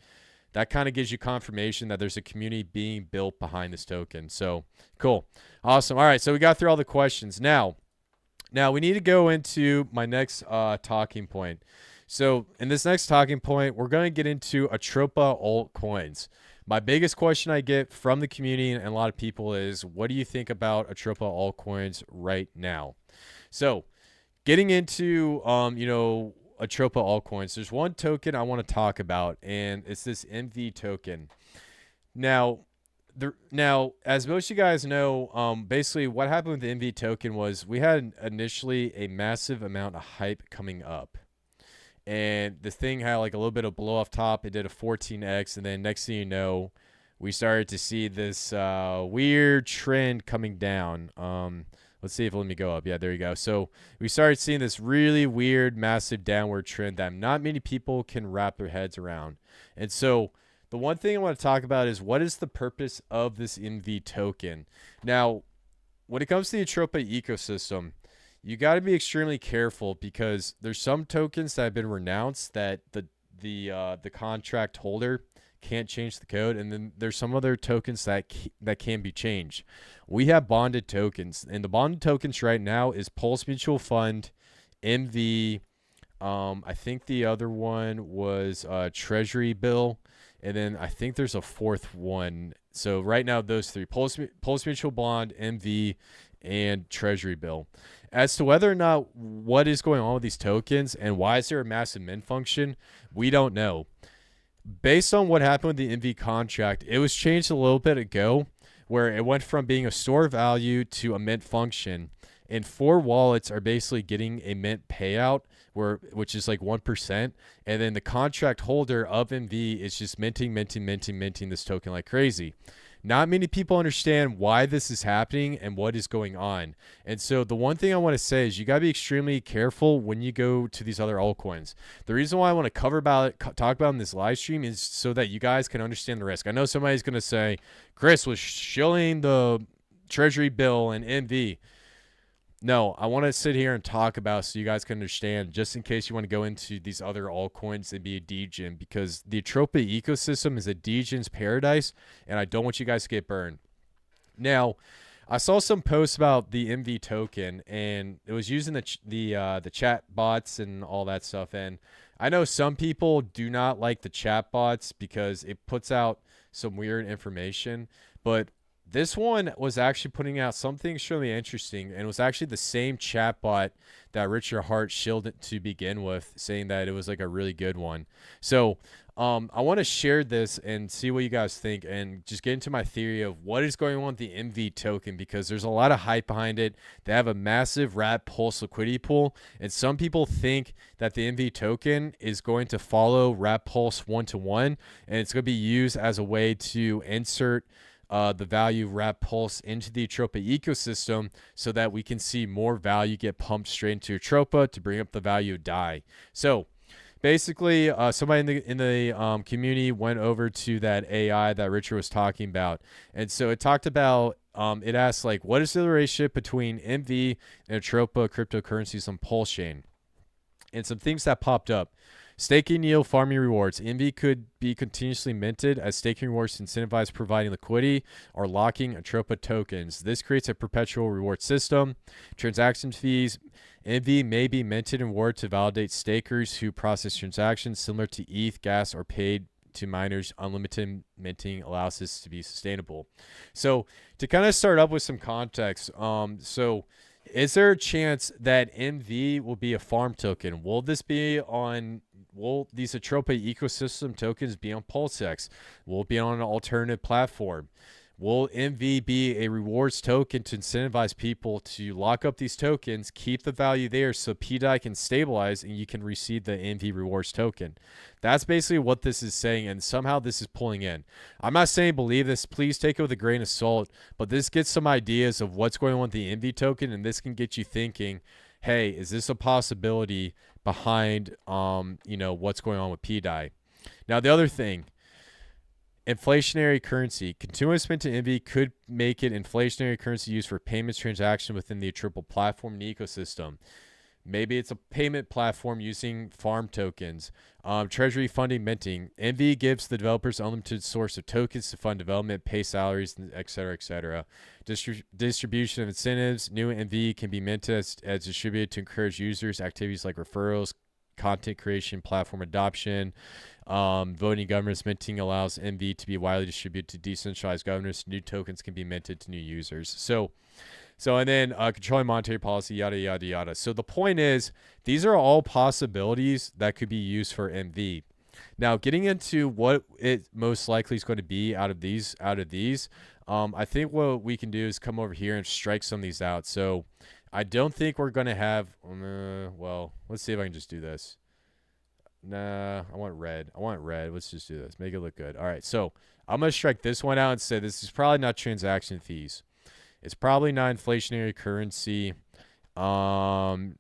that kind of gives you confirmation that there's a community being built behind this token. So cool. Awesome. All right. So we got through all the questions. Now we need to go into my next talking point. So in this next talking point, we're going to get into Atropa altcoins. My biggest question I get from the community and a lot of people is, what do you think about Atropa altcoins right now? So getting into, Atropa altcoins, there's one token I want to talk about, and it's this MV token. Now, as most of you guys know, basically what happened with the MV token was we had initially a massive amount of hype coming up. And this thing had like a little bit of blow off top. It did a 14x. And then next thing you know, we started to see this weird trend coming down. Let's see if it'll let me go up. Yeah, there you go. So we started seeing this really weird, massive downward trend that not many people can wrap their heads around. And so the one thing I want to talk about is, what is the purpose of this MV token? Now, when it comes to the Atropa ecosystem, you got to be extremely careful, because there's some tokens that have been renounced that the contract holder can't change the code, and then there's some other tokens that can be changed. We have bonded tokens, and the bonded tokens right now is Pulse Mutual Fund, MV. I think the other one was Treasury Bill, and then I think there's a fourth one. So right now those three: Pulse Mutual Bond, MV, and Treasury Bill. As to whether or not what is going on with these tokens and why is there a massive mint function, we don't know. Based on what happened with the MV contract, it was changed a little bit ago, where it went from being a store value to a mint function. And 4 wallets are basically getting a mint payout, which is like 1%. And then the contract holder of MV is just minting this token like crazy. Not many people understand why this is happening and what is going on. And so the one thing I want to say is you got to be extremely careful when you go to these other altcoins. The reason why I want to talk about in this live stream is so that you guys can understand the risk. I know somebody's going to say, Kris was shilling the Treasury Bill and MV. No, I want to sit here and talk about so you guys can understand, just in case you want to go into these other altcoins and be a degen, because the Atropa ecosystem is a degen's paradise, and I don't want you guys to get burned. Now, I saw some posts about the MV token, and it was using the chat bots and all that stuff. And I know some people do not like the chat bots because it puts out some weird information, but this one was actually putting out something extremely interesting, and it was actually the same chatbot that Richard Heart shielded to begin with, saying that it was like a really good one. So I want to share this and see what you guys think, and just get into my theory of what is going on with the MV token, because there's a lot of hype behind it. They have a massive rat pulse liquidity pool, and some people think that the MV token is going to follow rat pulse 1-to-1, and it's going to be used as a way to insert the value wrap pulse into the Atropa ecosystem so that we can see more value get pumped straight into Atropa to bring up the value of DAI. So basically, somebody in the community went over to that AI that Richard was talking about. And so it talked about, it asked like, what is the relationship between MV and Atropa cryptocurrencies on Pulsechain? And some things that popped up. Staking yield farming rewards. MV could be continuously minted as staking rewards incentivize providing liquidity or locking Atropa tokens. This creates a perpetual reward system. Transaction fees. MV may be minted in reward to validate stakers who process transactions similar to ETH, gas, or paid to miners. Unlimited minting allows this to be sustainable. So to kind of start up with some context, is there a chance that MV will be a farm token? Will these Atropa ecosystem tokens be on PulseX? Will it be on an alternative platform? Will MV be a rewards token to incentivize people to lock up these tokens, keep the value there so pDAI can stabilize and you can receive the MV rewards token? That's basically what this is saying, and somehow this is pulling in. I'm not saying believe this. Please take it with a grain of salt, but this gets some ideas of what's going on with the MV token, and this can get you thinking, hey, is this a possibility behind what's going on with pDAI? Now, the other thing, inflationary currency. Continuous mint to MV could make it inflationary currency used for payments transaction within the Atropa platform and ecosystem. Maybe it's a payment platform using farm tokens. Treasury funding minting. MV gives the developers unlimited source of tokens to fund development, pay salaries, etc., etc. Distribution of incentives. New MV can be minted as distributed to encourage users. Activities like referrals, content creation, platform adoption. Voting governance minting allows MV to be widely distributed to decentralized governance. New tokens can be minted to new users. And then controlling monetary policy, yada, yada, yada. So the point is, these are all possibilities that could be used for MV. Now, getting into what it most likely is going to be out of these, I think what we can do is come over here and strike some of these out. So I don't think we're going to have, well, let's see if I can just do this. Nah, I want red. Let's just do this. Make it look good. All right, so I'm going to strike this one out and say this is probably not transaction fees. It's probably not inflationary currency. Probably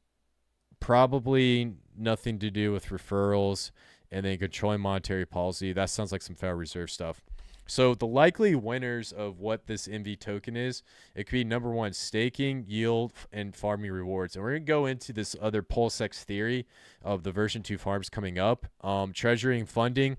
nothing to do with referrals, and then controlling monetary policy. That sounds like some Federal Reserve stuff. So the likely winners of what this MV token is, it could be number one, staking, yield, and farming rewards. And we're going to go into this other PulseX theory of the version 2 farms coming up. Treasury and funding.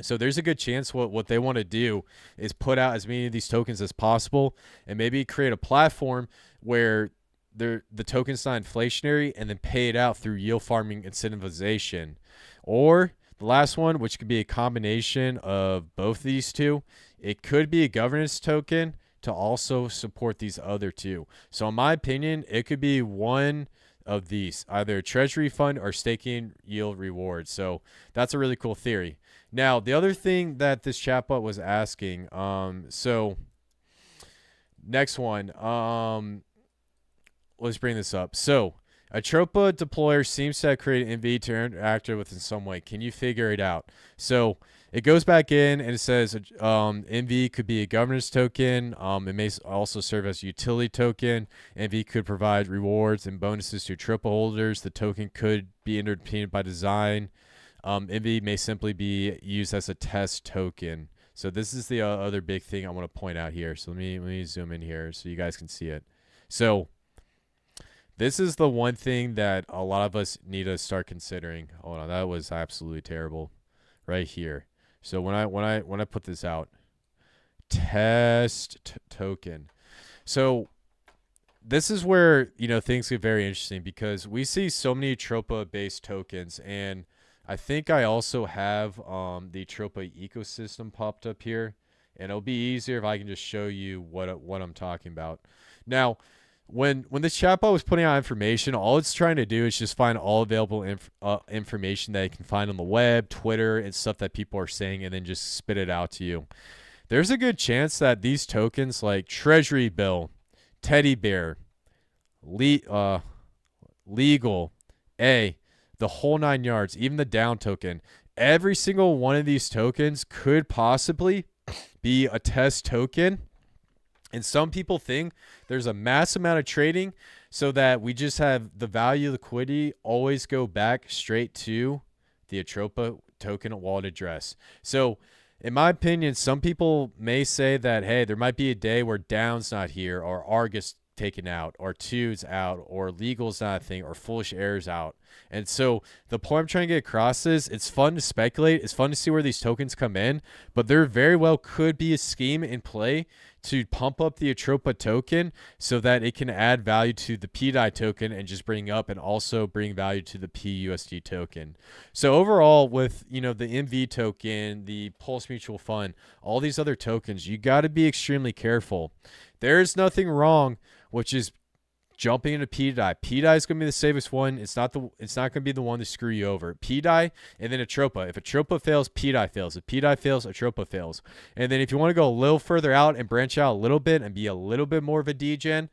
So there's a good chance what they want to do is put out as many of these tokens as possible and maybe create a platform where the token's not inflationary and then pay it out through yield farming incentivization. Or the last one, which could be a combination of both of these two, it could be a governance token to also support these other two. So in my opinion, it could be one of these, either a treasury fund or staking yield reward. So that's a really cool theory. Now, the other thing that this chatbot was asking, so next one, let's bring this up. So Atropa deployer seems to have created MV to interact with in some way. Can you figure it out? So it goes back in and it says MV could be a governance token. It may also serve as a utility token. MV could provide rewards and bonuses to Atropa holders. The token could be underpinned by design. MV may simply be used as a test token. So this is the other big thing I want to point out here. So let me zoom in here so you guys can see it. So this is the one thing that a lot of us need to start considering. Hold on, that was absolutely terrible, right here. So when I put this out, test token. So this is where things get very interesting because we see so many Atropa based tokens, and I think I also have the Atropa ecosystem popped up here, and it'll be easier if I can just show you what I'm talking about. Now, when this chatbot was putting out information, all it's trying to do is just find all available information that it can find on the web, Twitter, and stuff that people are saying, and then just spit it out to you. There's a good chance that these tokens like Treasury Bill, Teddy Bear, Legal, the whole 9 yards, even the Dow Token, every single one of these tokens could possibly be a test token. And some people think there's a mass amount of trading so that we just have the value of liquidity always go back straight to the Atropa token wallet address. So in my opinion, some people may say that, hey, there might be a day where Down's not here, or Argus taken out, or Two's out, or Legal's not a thing, or Foolish Air's out. And so the point I'm trying to get across is it's fun to speculate. It's fun to see where these tokens come in, but there very well could be a scheme in play to pump up the Atropa token so that it can add value to the pDAI token and just bring up and also bring value to the PUSD token. So overall, with the MV token, the Pulse Mutual Fund, all these other tokens, you got to be extremely careful. There's nothing wrong with just jumping into pDAI. pDAI is going to be the safest one. It's not going to be the one to screw you over. pDAI and then Atropa. If Atropa fails, pDAI fails. If pDAI fails, Atropa fails. And then if you want to go a little further out and branch out a little bit and be a little bit more of a degen,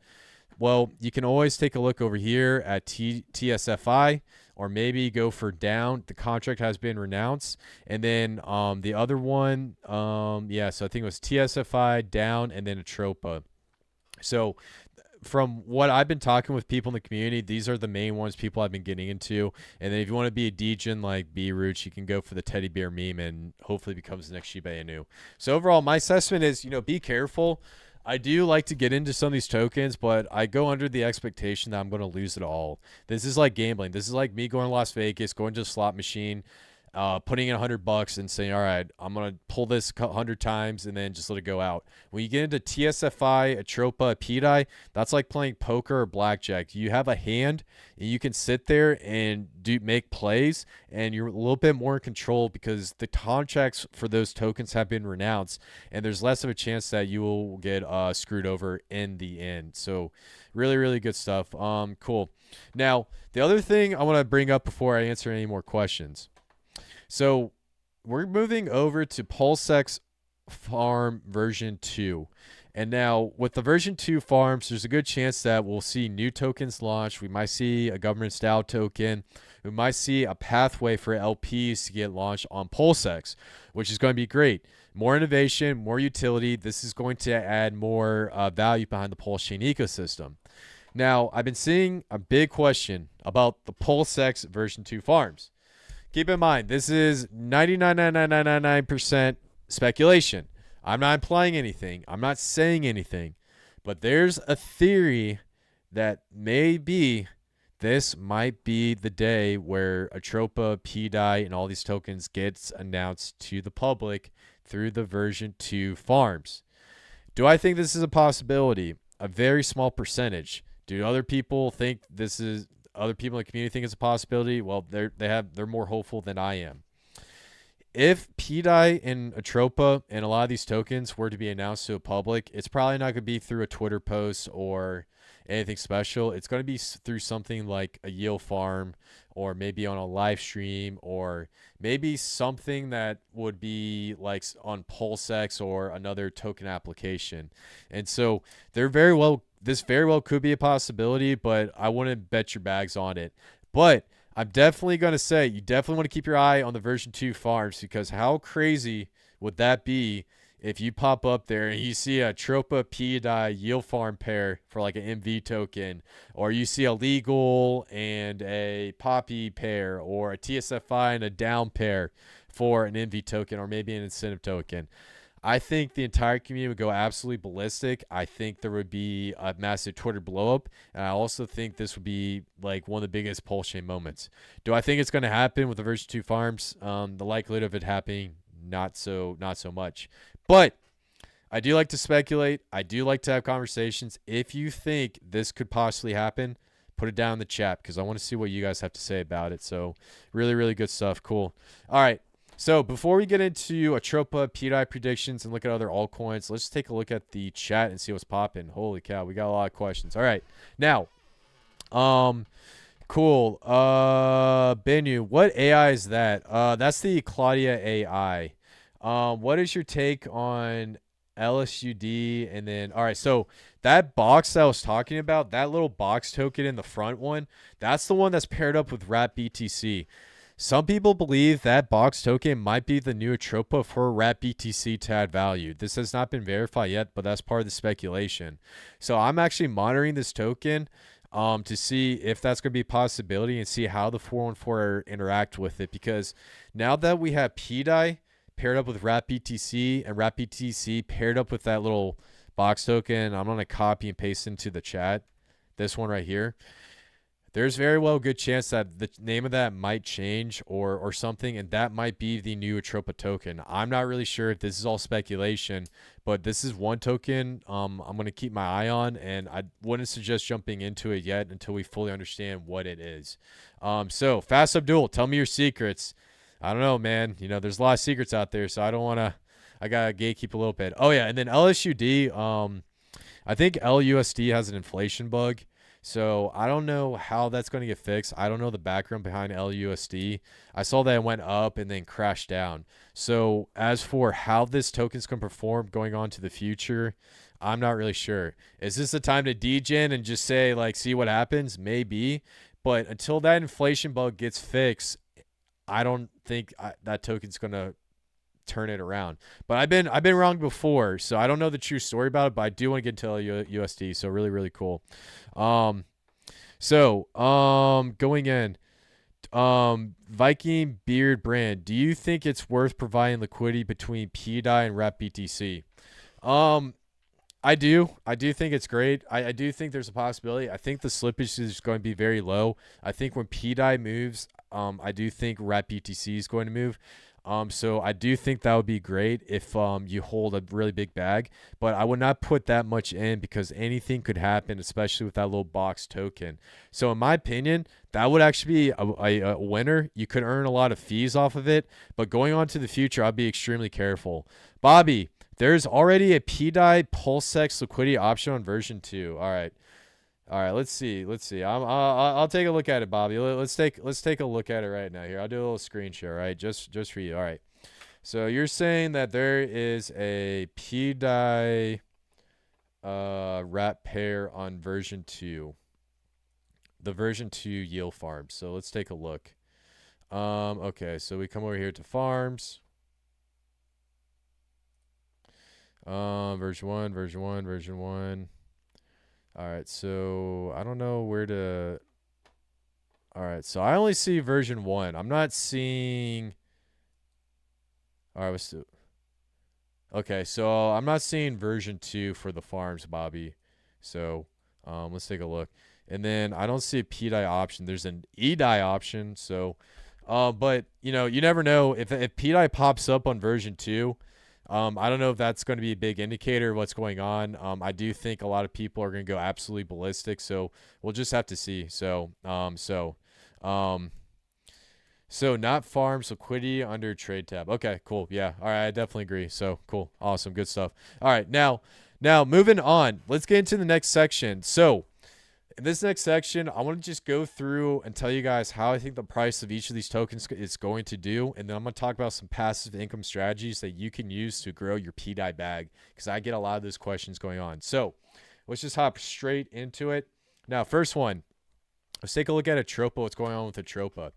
well, you can always take a look over here at TSFI, or maybe go for Down. The contract has been renounced. And then the other one, so I think it was TSFI, Down, and then Atropa. So from what I've been talking with people in the community, these are the main ones people have been getting into. And then if you want to be a degen like B-Rooch, you can go for the teddy bear meme and hopefully becomes the next Shiba Inu. So overall, my assessment is, be careful. I do like to get into some of these tokens, but I go under the expectation that I'm going to lose it all. This is like gambling. This is like me going to Las Vegas, going to a slot machine, putting in $100 and saying, all right, I'm going to pull this 100 times and then just let it go out. When you get into TSFI, Atropa, pDAI, that's like playing poker or blackjack. You have a hand and you can sit there and make plays, and you're a little bit more in control because the contracts for those tokens have been renounced, and there's less of a chance that you will get screwed over in the end. So really, really good stuff. Cool. Now, the other thing I want to bring up before I answer any more questions. So we're moving over to PulseX Farm version 2. And now with the version 2 farms, there's a good chance that we'll see new tokens launch. We might see a governance Dow token. We might see a pathway for LPs to get launched on PulseX, which is going to be great. More innovation, more utility. This is going to add more value behind the Pulsechain ecosystem. Now, I've been seeing a big question about the PulseX version 2 farms. Keep in mind, this is 99.9999% speculation. I'm not implying anything. I'm not saying anything. But there's a theory that maybe this might be the day where Atropa, pDAI, and all these tokens gets announced to the public through the version 2 farms. Do I think this is a possibility? A very small percentage. Do other people think this is? Other people in the community think it's a possibility? Well, they're more hopeful than I am. If pDAI and Atropa and a lot of these tokens were to be announced to the public, it's probably not going to be through a Twitter post or anything special. It's going to be through something like a yield farm, or maybe on a live stream, or maybe something that would be like on PulseX or another token application. And so this very well could be a possibility, but I wouldn't bet your bags on it. But I'm definitely going to say you definitely want to keep your eye on the version 2 farms, because how crazy would that be if you pop up there and you see a Atropa pDAI yield farm pair for like an MV token, or you see a legal and a Poppy pair, or a TSFI and a down pair for an MV token, or maybe an incentive token. I think the entire community would go absolutely ballistic. I think there would be a massive Twitter blow up. And I also think this would be like one of the biggest Pulsechain moments. Do I think it's going to happen with the version 2 farms? The likelihood of it happening, not so much. But I do like to speculate. I do like to have conversations. If you think this could possibly happen, put it down in the chat, because I want to see what you guys have to say about it. So really, really good stuff. Cool. All right. So before we get into Atropa, pDAI predictions, and look at other altcoins, let's take a look at the chat and see what's popping. Holy cow, we got a lot of questions. All right. Now, cool. Benu, what AI is that? That's the Claudia AI. What is your take on LSUD? And then, all right, so that box that I was talking about, that little box token in the front one, that's the one that's paired up with Wrap BTC. Some people believe that box token might be the new Atropa for Wrap BTC to add value. This has not been verified yet, but that's part of the speculation. So I'm actually monitoring this token to see if that's going to be a possibility and see how the 414 interact with it. Because now that we have pDAI paired up with Wrap BTC and Wrap BTC paired up with that little box token, I'm going to copy and paste into the chat, this one right here. There's very well a good chance that the name of that might change or something, and that might be the new Atropa token. I'm not really sure if this is all speculation, but this is one token I'm going to keep my eye on, and I wouldn't suggest jumping into it yet until we fully understand what it is. So, Fast Abdul, tell me your secrets. I don't know, man. You know, there's a lot of secrets out there, so I don't want to – I got to gatekeep a little bit. Oh, yeah, and then LSUD, I think LUSD has an inflation bug. So I don't know how that's going to get fixed. I don't know the background behind LUSD. I saw that it went up and then crashed down. So as for how this token's going to perform going on to the future, I'm not really sure. Is this the time to degen and just say, like, see what happens? Maybe. But until that inflation bug gets fixed, I don't think that token's going to turn it around. But I've been wrong before, so I don't know the true story about it, but I do want to get into USD. So really, really cool. Going in, Viking Beard Brand, do you think it's worth providing liquidity between pDAI and Wrap BTC? I do think it's great. I do think there's a possibility. I think the slippage is going to be very low. I think when pDAI moves, I do think Wrap BTC is going to move. So I do think that would be great if you hold a really big bag, but I would not put that much in because anything could happen, especially with that little box token. So in my opinion, that would actually be a winner. You could earn a lot of fees off of it, but going on to the future, I'd be extremely careful. Bobby, there's already a pDAI PulseX liquidity option on version 2. All right. Let's see. I'll take a look at it, Bobby. Let's take a look at it right now here. I'll do a little screen share, right? Just for you. All right. So you're saying that there is a pDAI wrap pair on version 2, the version 2 yield farm. So let's take a look. Okay, so we come over here to farms. Version 1. All right, so I don't know where to. All right, so I only see version 1. I'm not seeing. All right, let's do. Okay, so I'm not seeing version 2 for the farms, Bobby. So let's take a look. And then I don't see a pDAI option. There's an eDAI option. So, but you know, you never know if pDAI pops up on version 2. I don't know if that's going to be a big indicator of what's going on. I do think a lot of people are going to go absolutely ballistic. So we'll just have to see. So not farms, liquidity under trade tab. Okay, cool. Yeah. All right. I definitely agree. So cool. Awesome. Good stuff. All right. Now moving on, let's get into the next section. So in this next section, I want to just go through and tell you guys how I think the price of each of these tokens is going to do. And then I'm going to talk about some passive income strategies that you can use to grow your pDAI bag, because I get a lot of those questions going on. So let's just hop straight into it. Now, first one, let's take a look at Atropa, what's going on with Atropa.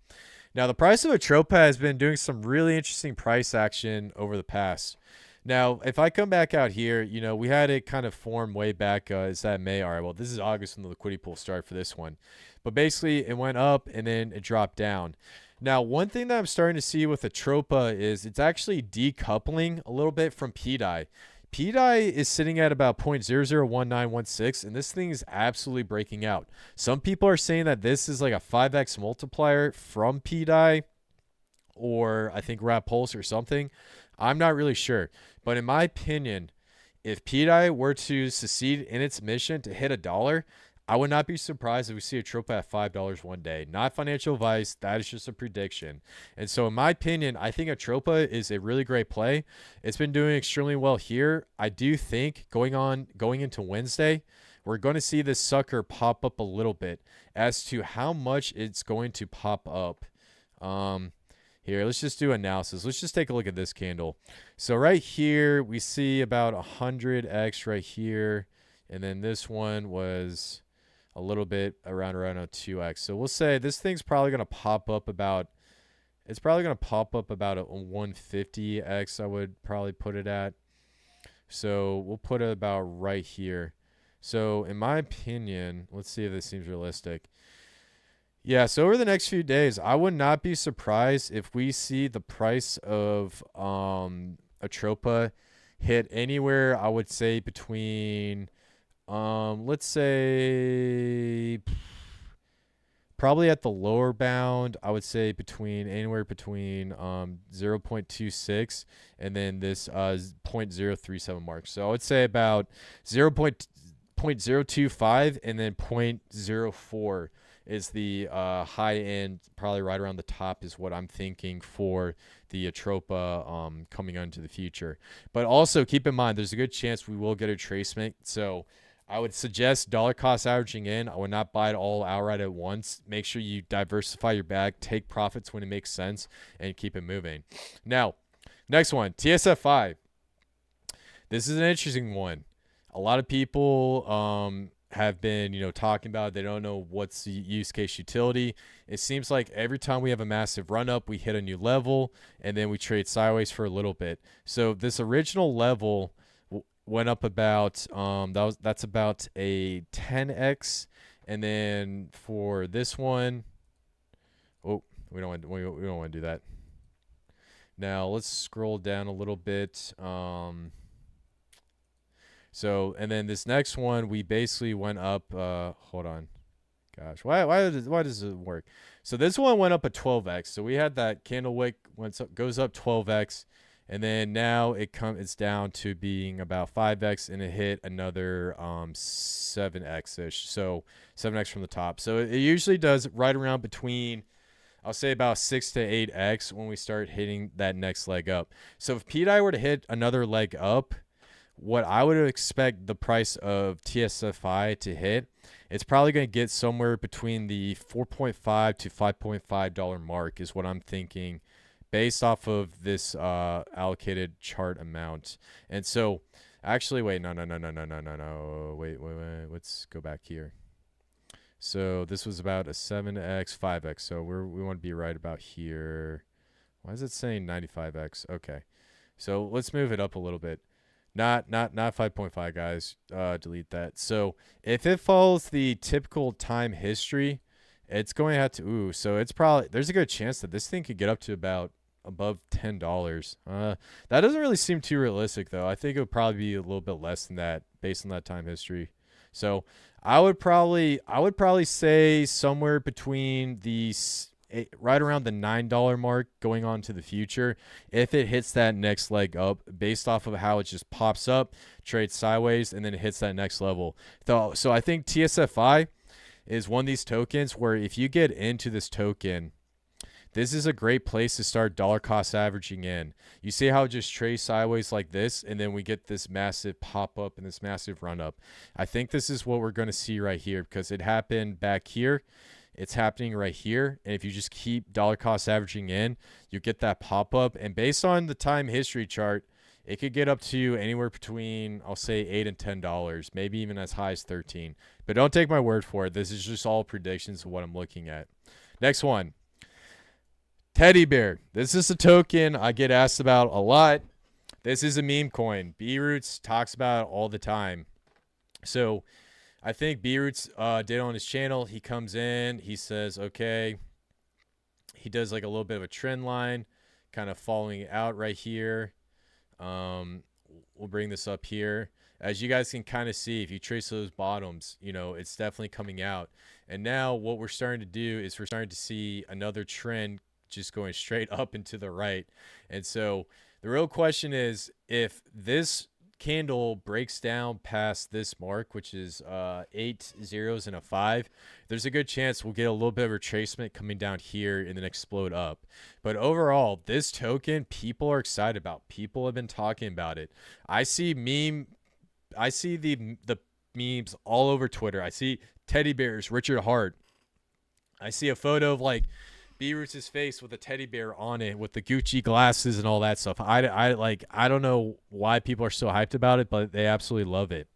Now, the price of Atropa has been doing some really interesting price action over the past. Now, if I come back out here, you know, we had it kind of form way back. Is that May? All right, well, this is August when the liquidity pool started for this one. But basically, it went up and then it dropped down. Now, one thing that I'm starting to see with Atropa is it's actually decoupling a little bit from pDAI. pDAI is sitting at about 0.001916, and this thing is absolutely breaking out. Some people are saying that this is like a 5x multiplier from pDAI, or I think Wrap Pulse or something. I'm not really sure. But in my opinion, if pDAI were to succeed in its mission to hit $1, I would not be surprised if we see Atropa at $5 one day. Not financial advice. That is just a prediction. And so in my opinion, I think Atropa is a really great play. It's been doing extremely well here. I do think going into Wednesday, we're going to see this sucker pop up a little bit. As to how much it's going to pop up, here, let's just do analysis. Let's just take a look at this candle. So right here, we see about 100x right here. And then this one was a little bit around a 2x. So we'll say this thing's probably going to pop up about, it's probably going to pop up about a 150x, I would probably put it at. So we'll put it about right here. So in my opinion, let's see if this seems realistic. Yeah, so over the next few days, I would not be surprised if we see the price of Atropa hit anywhere, I would say between, let's say, probably at the lower bound, I would say anywhere between 0.26 and then this 0.037 mark. So I would say about 0.025 and then 0.04 is the high end, probably right around the top is what I'm thinking for the Atropa coming into the future. But also keep in mind, there's a good chance we will get a retracement. So I would suggest dollar cost averaging in. I would not buy it all outright at once. Make sure you diversify your bag, take profits when it makes sense, and keep it moving. Now, next one, TSFI. This is an interesting one. A lot of people have been, talking about it. They don't know what's the use case utility. It seems like every time we have a massive run up, we hit a new level and then we trade sideways for a little bit. So this original level went up about that's about a 10x, and then for this one, oh, we don't want to do that. Now let's scroll down a little bit. So, and then this next one, we basically went up, hold on. Gosh, why does it work? So this one went up a 12x. So we had that candle wick goes up 12x, and then now it's down to being about 5x, and it hit another 7x-ish. So 7x from the top. So it usually does right around between, I'll say about 6 to 8x when we start hitting that next leg up. So if pDAI were to hit another leg up, what I would expect the price of TSFI to hit, it's probably going to get somewhere between the $4.5 to $5.5 mark is what I'm thinking based off of this allocated chart amount. And so actually, wait, no. Wait. Let's go back here. So this was about a 7x, 5x. So we want to be right about here. Why is it saying 95x? Okay. So let's move it up a little bit. Not 5.5, guys. Delete that. So if it follows the typical time history, it's going to have to. So it's probably, there's a good chance that this thing could get up to about above $10. That doesn't really seem too realistic, though. I think it would probably be a little bit less than that based on that time history. So I would probably say somewhere between right around the $9 mark going on to the future if it hits that next leg up based off of how it just pops up, trades sideways, and then it hits that next level. So I think TSFI is one of these tokens where if you get into this token, this is a great place to start dollar cost averaging in. You see how it just trades sideways like this, and then we get this massive pop up and this massive run up. I think this is what we're going to see right here because it happened back here. It's happening right here. And if you just keep dollar cost averaging in, you get that pop up. And based on the time history chart, it could get up to anywhere between, I'll say, $8 and $10, maybe even as high as 13. But don't take my word for it. This is just all predictions of what I'm looking at. Next one. Teddy bear. This is a token I get asked about a lot. This is a meme coin. B-Roots talks about it all the time. So I think B-Roots did on his channel. He comes in. He says, okay. He does like a little bit of a trend line, kind of following it out right here. We'll bring this up here. As you guys can kind of see, if you trace those bottoms, you know, it's definitely coming out. And now what we're starting to do is we're starting to see another trend just going straight up and to the right. And so the real question is, if this candle breaks down past this mark, which is 8 zeros and a 5, there's a good chance we'll get a little bit of retracement coming down here and then explode up. But overall, this token, people are excited about. People have been talking about it. I see the memes all over Twitter. I see teddy bears, Richard Heart. I see a photo of like B-Roots' face with a teddy bear on it with the Gucci glasses and all that stuff. I don't know why people are so hyped about it, but they absolutely love it.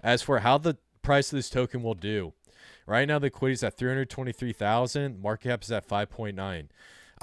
As for how the price of this token will do, right now the liquidity is at 323,000. Market cap is at 5.9.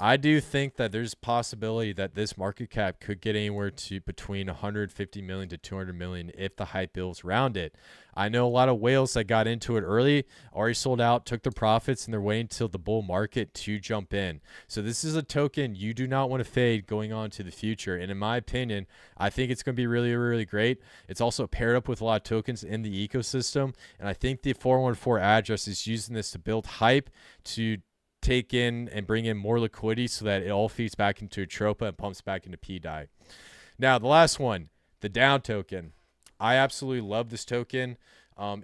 I do think that there's a possibility that this market cap could get anywhere to between 150 million to 200 million if the hype builds around it. I know a lot of whales that got into it early already sold out, took the profits, and they're waiting until the bull market to jump in. So this is a token you do not want to fade going on to the future. And in my opinion, I think it's going to be really, really great. It's also paired up with a lot of tokens in the ecosystem. And I think the 414 address is using this to build hype, to take in and bring in more liquidity so that it all feeds back into Atropa and pumps back into pDAI. Now, the last one, the Dow Token. I absolutely love this token.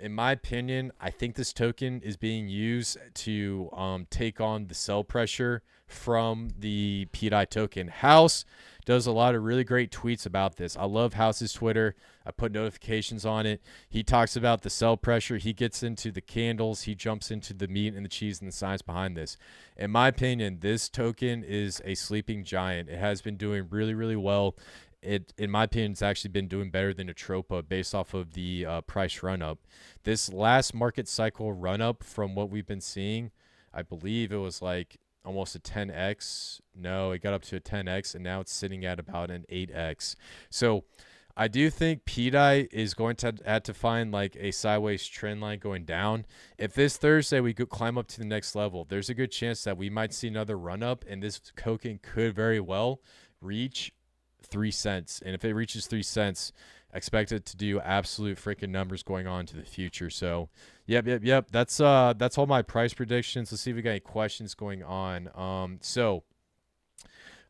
In my opinion, I think this token is being used to take on the sell pressure from the pDAI token. Khaos does a lot of really great tweets about this. I love Khaos's Twitter. I put notifications on it. He talks about the sell pressure. He gets into the candles. He jumps into the meat and the cheese and the science behind this. In my opinion, this token is a sleeping giant. It has been doing really, really well. In my opinion, it's actually been doing better than Atropa based off of the price run-up. This last market cycle run-up from what we've been seeing, I believe it was like almost a 10x. No, it got up to a 10x, and now it's sitting at about an 8x. So I do think pDAI is going to have to find like a sideways trend line going down. If this Thursday we could climb up to the next level, there's a good chance that we might see another run-up, and this token could very well reach 3 cents. And if it reaches 3 cents, expect it to do absolute freaking numbers going on to the future. So yep, that's all my price predictions. Let's see if we got any questions going on.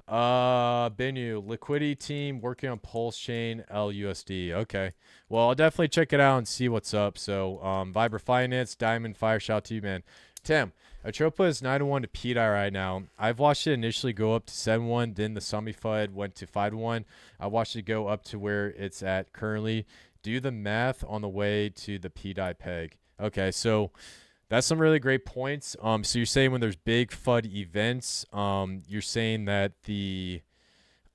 Benu, liquidity team working on Pulsechain LUSD. Okay, well, I'll definitely check it out and see what's up. So Vibra Finance, Diamond Fire, shout out to you, man. Tim, Atropa is 9-1 to pDAI right now. I've watched it initially go up to 7-1, then the semi-FUD went to 5-1. I watched it go up to where it's at currently. Do the math on the way to the pDAI peg. Okay, so that's some really great points. So you're saying when there's big FUD events, you're saying that the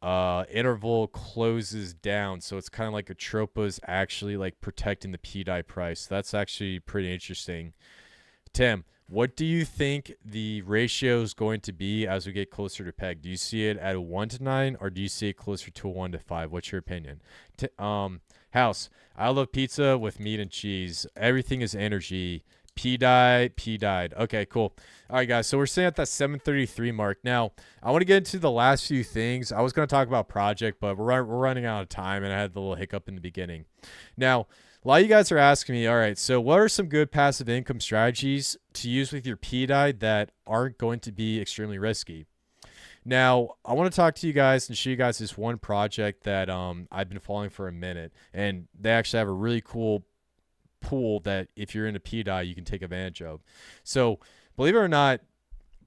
interval closes down, so it's kind of like Atropa's actually like protecting the pDAI price. That's actually pretty interesting. Tim, what do you think the ratio is going to be as we get closer to peg? Do you see it at a 1-9, or do you see it closer to a 1-5? What's your opinion? Khaos, I love pizza with meat and cheese. Everything is energy. pDAI. Okay, cool. All right, guys. So we're sitting at that 733 mark. Now, I want to get into the last few things. I was going to talk about project, but we're running out of time, and I had the little hiccup in the beginning. Now, A lot of you guys are asking me, all right, so what are some good passive income strategies to use with your pDAI that aren't going to be extremely risky? Now, I want to talk to you guys and show you guys this one project that I've been following for a minute, and they actually have a really cool pool that if you're into pDAI, you can take advantage of. So, believe it or not,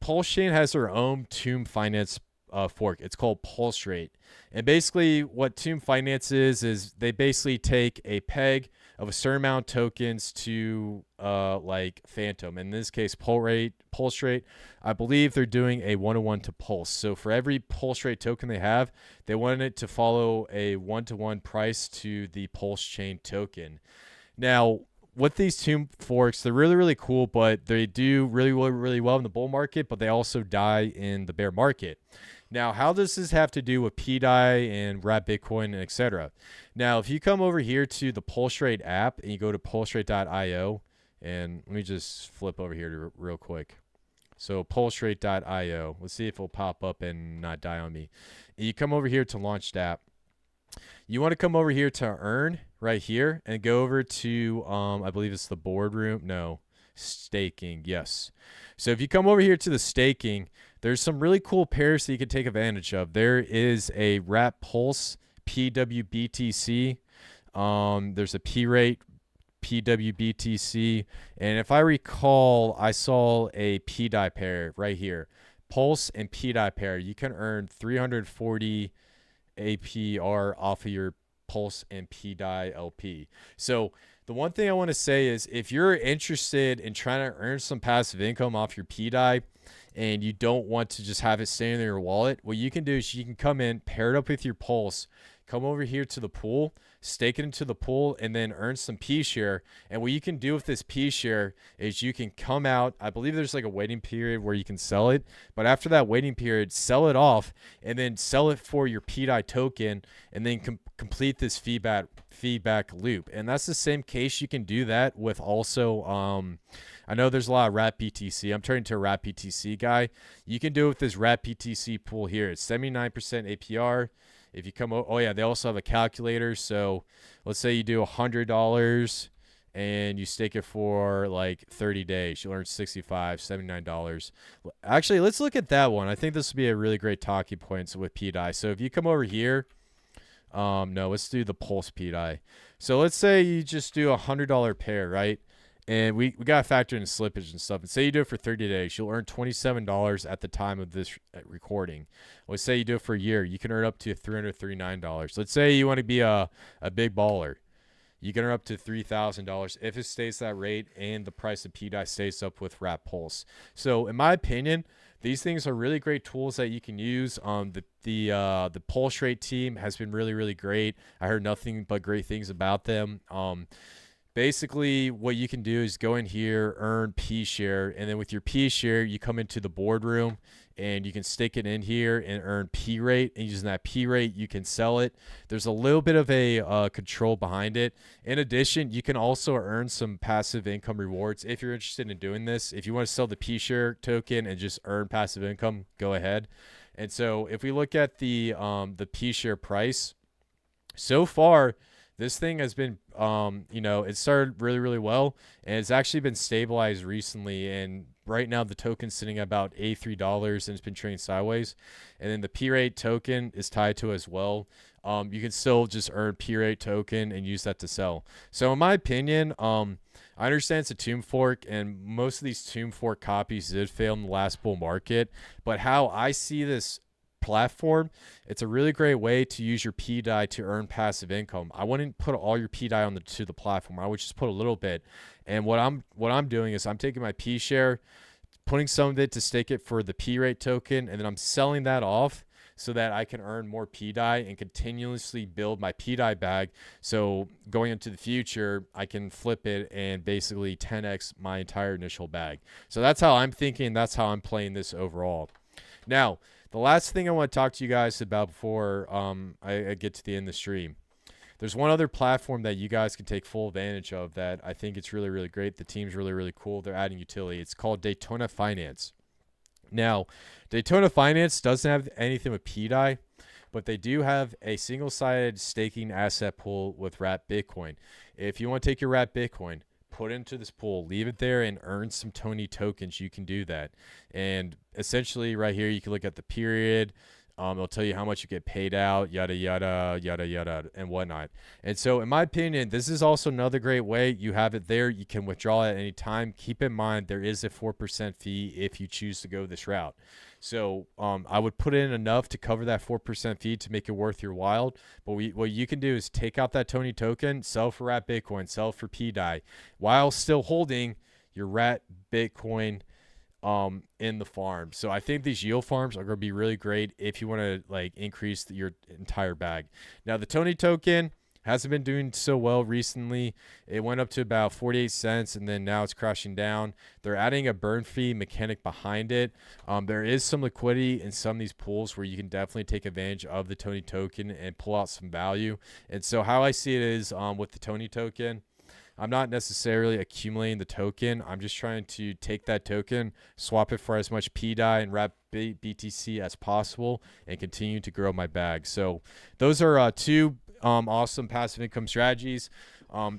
Pulsechain has their own Tomb Finance fork. It's called Pulserate. And basically what Tomb Finance is they basically take a peg of a certain amount of tokens to like Phantom. In this case, Pulserate, I believe they're doing a 1-to-1 to Pulse. So for every Pulserate token they have, they want it to follow a 1-to-1 price to the Pulsechain token. Now, with these Tomb forks, they're really, really cool, but they do really, really well in the bull market, but they also die in the bear market. Now, how does this have to do with pDAI and Wrap Bitcoin and etc.? Now, if you come over here to the Pulserate app and you go to pulserate.io, and let me just flip over here real quick. So pulserate.io, let's see if it'll pop up and not die on me. And you come over here to launch app. You want to come over here to earn right here and go over to, I believe it's the boardroom. No, staking. Yes. So if you come over here to the staking, there's some really cool pairs that you can take advantage of. There is a Wrap Pulse PWBTC. There's a P-Rate PWBTC. And if I recall, I saw a pDAI pair right here. Pulse and pDAI pair. You can earn 340 APR off of your Pulse and pDAI LP. So the one thing I want to say is if you're interested in trying to earn some passive income off your pDAI and you don't want to just have it staying in your wallet, what you can do is you can come in, pair it up with your Pulse, come over here to the pool, stake it into the pool, and then earn some P-share. And what you can do with this P-share is you can come out. I believe there's like a waiting period where you can sell it. But after that waiting period, sell it off and then sell it for your pDAI token and then complete this feedback loop. And that's the same case. You can do that with also, I know there's a lot of Wrap BTC. I'm turning to a Wrap BTC guy. You can do it with this Wrap BTC pool here. It's 79% APR. If you come, oh yeah, they also have a calculator. So let's say you do $100 and you stake it for like 30 days. You'll earn $65, $79. Actually, let's look at that one. I think this would be a really great talking point with pDAI. So if you come over here, no, let's do the Pulse pDAI. So let's say you just do $100 pair, right? And we got to factor in slippage and stuff. And say you do it for 30 days, you'll earn $27 at the time of this recording. Let's say you do it for a year, you can earn up to $339. Let's say you want to be a big baller. You can earn up to $3,000 if it stays that rate and the price of pDAI stays up with Wrap Pulse. So in my opinion, these things are really great tools that you can use. The Pulserate team has been really, really great. I heard nothing but great things about them. Basically, what you can do is go in here, earn P-share, and then with your P-share, you come into the boardroom, and you can stick it in here and earn P-rate. And using that P-rate, you can sell it. There's a little bit of a control behind it. In addition, you can also earn some passive income rewards if you're interested in doing this. If you want to sell the P-share token and just earn passive income, go ahead. And so if we look at the P-share price, so far, this thing has been, it started really, really well, and it's actually been stabilized recently. And right now, the token's sitting at about $83, and it's been trading sideways. And then the P-rate token is tied to it as well. You can still just earn P-rate token and use that to sell. So in my opinion, I understand it's a Tomb fork, and most of these Tomb fork copies did fail in the last bull market. But how I see this platform, it's a really great way to use your pDAI to earn passive income. I wouldn't put all your pDAI on to the platform. I would just put a little bit. And what I'm doing is I'm taking my P-share, putting some of it to stake it for the P-rate token, and then I'm selling that off so that I can earn more pDAI and continuously build my pDAI bag. So going into the future, I can flip it and basically 10x my entire initial bag. So that's how I'm thinking. That's how I'm playing this overall. Now, the last thing I want to talk to you guys about before I get to the end of the stream, there's one other platform that you guys can take full advantage of that I think it's really, really great. The team's really, really cool. They're adding utility. It's called Daytona Finance. Now, Daytona Finance doesn't have anything with pDAI, but they do have a single-sided staking asset pool with Wrap Bitcoin. if you want to take your wrap Bitcoin, put it into this pool, leave it there, and earn some Tony tokens, you can do that. And essentially right here, you can look at the period. It'll tell you how much you get paid out, yada, yada, yada, yada, and whatnot. And so in my opinion, this is also another great way. You have it there. You can withdraw at any time. Keep in mind, there is a 4% fee if you choose to go this route. So I would put in enough to cover that 4% fee to make it worth your while. But what you can do is take out that Tony token, sell for wrap Bitcoin, sell for pDAI, while still holding your wrap Bitcoin in the farm. So I think these yield farms are going to be really great if you want to like increase your entire bag. Now the Tony token hasn't been doing so well recently. It went up to about 48 cents and then now it's crashing down. They're adding a burn fee mechanic behind it. There is some liquidity in some of these pools where you can definitely take advantage of the Tony token and pull out some value. And so how I see it is with the Tony token, I'm not necessarily accumulating the token. I'm just trying to take that token, swap it for as much pDAI and wrap BTC as possible, and continue to grow my bag. So those are two awesome passive income strategies.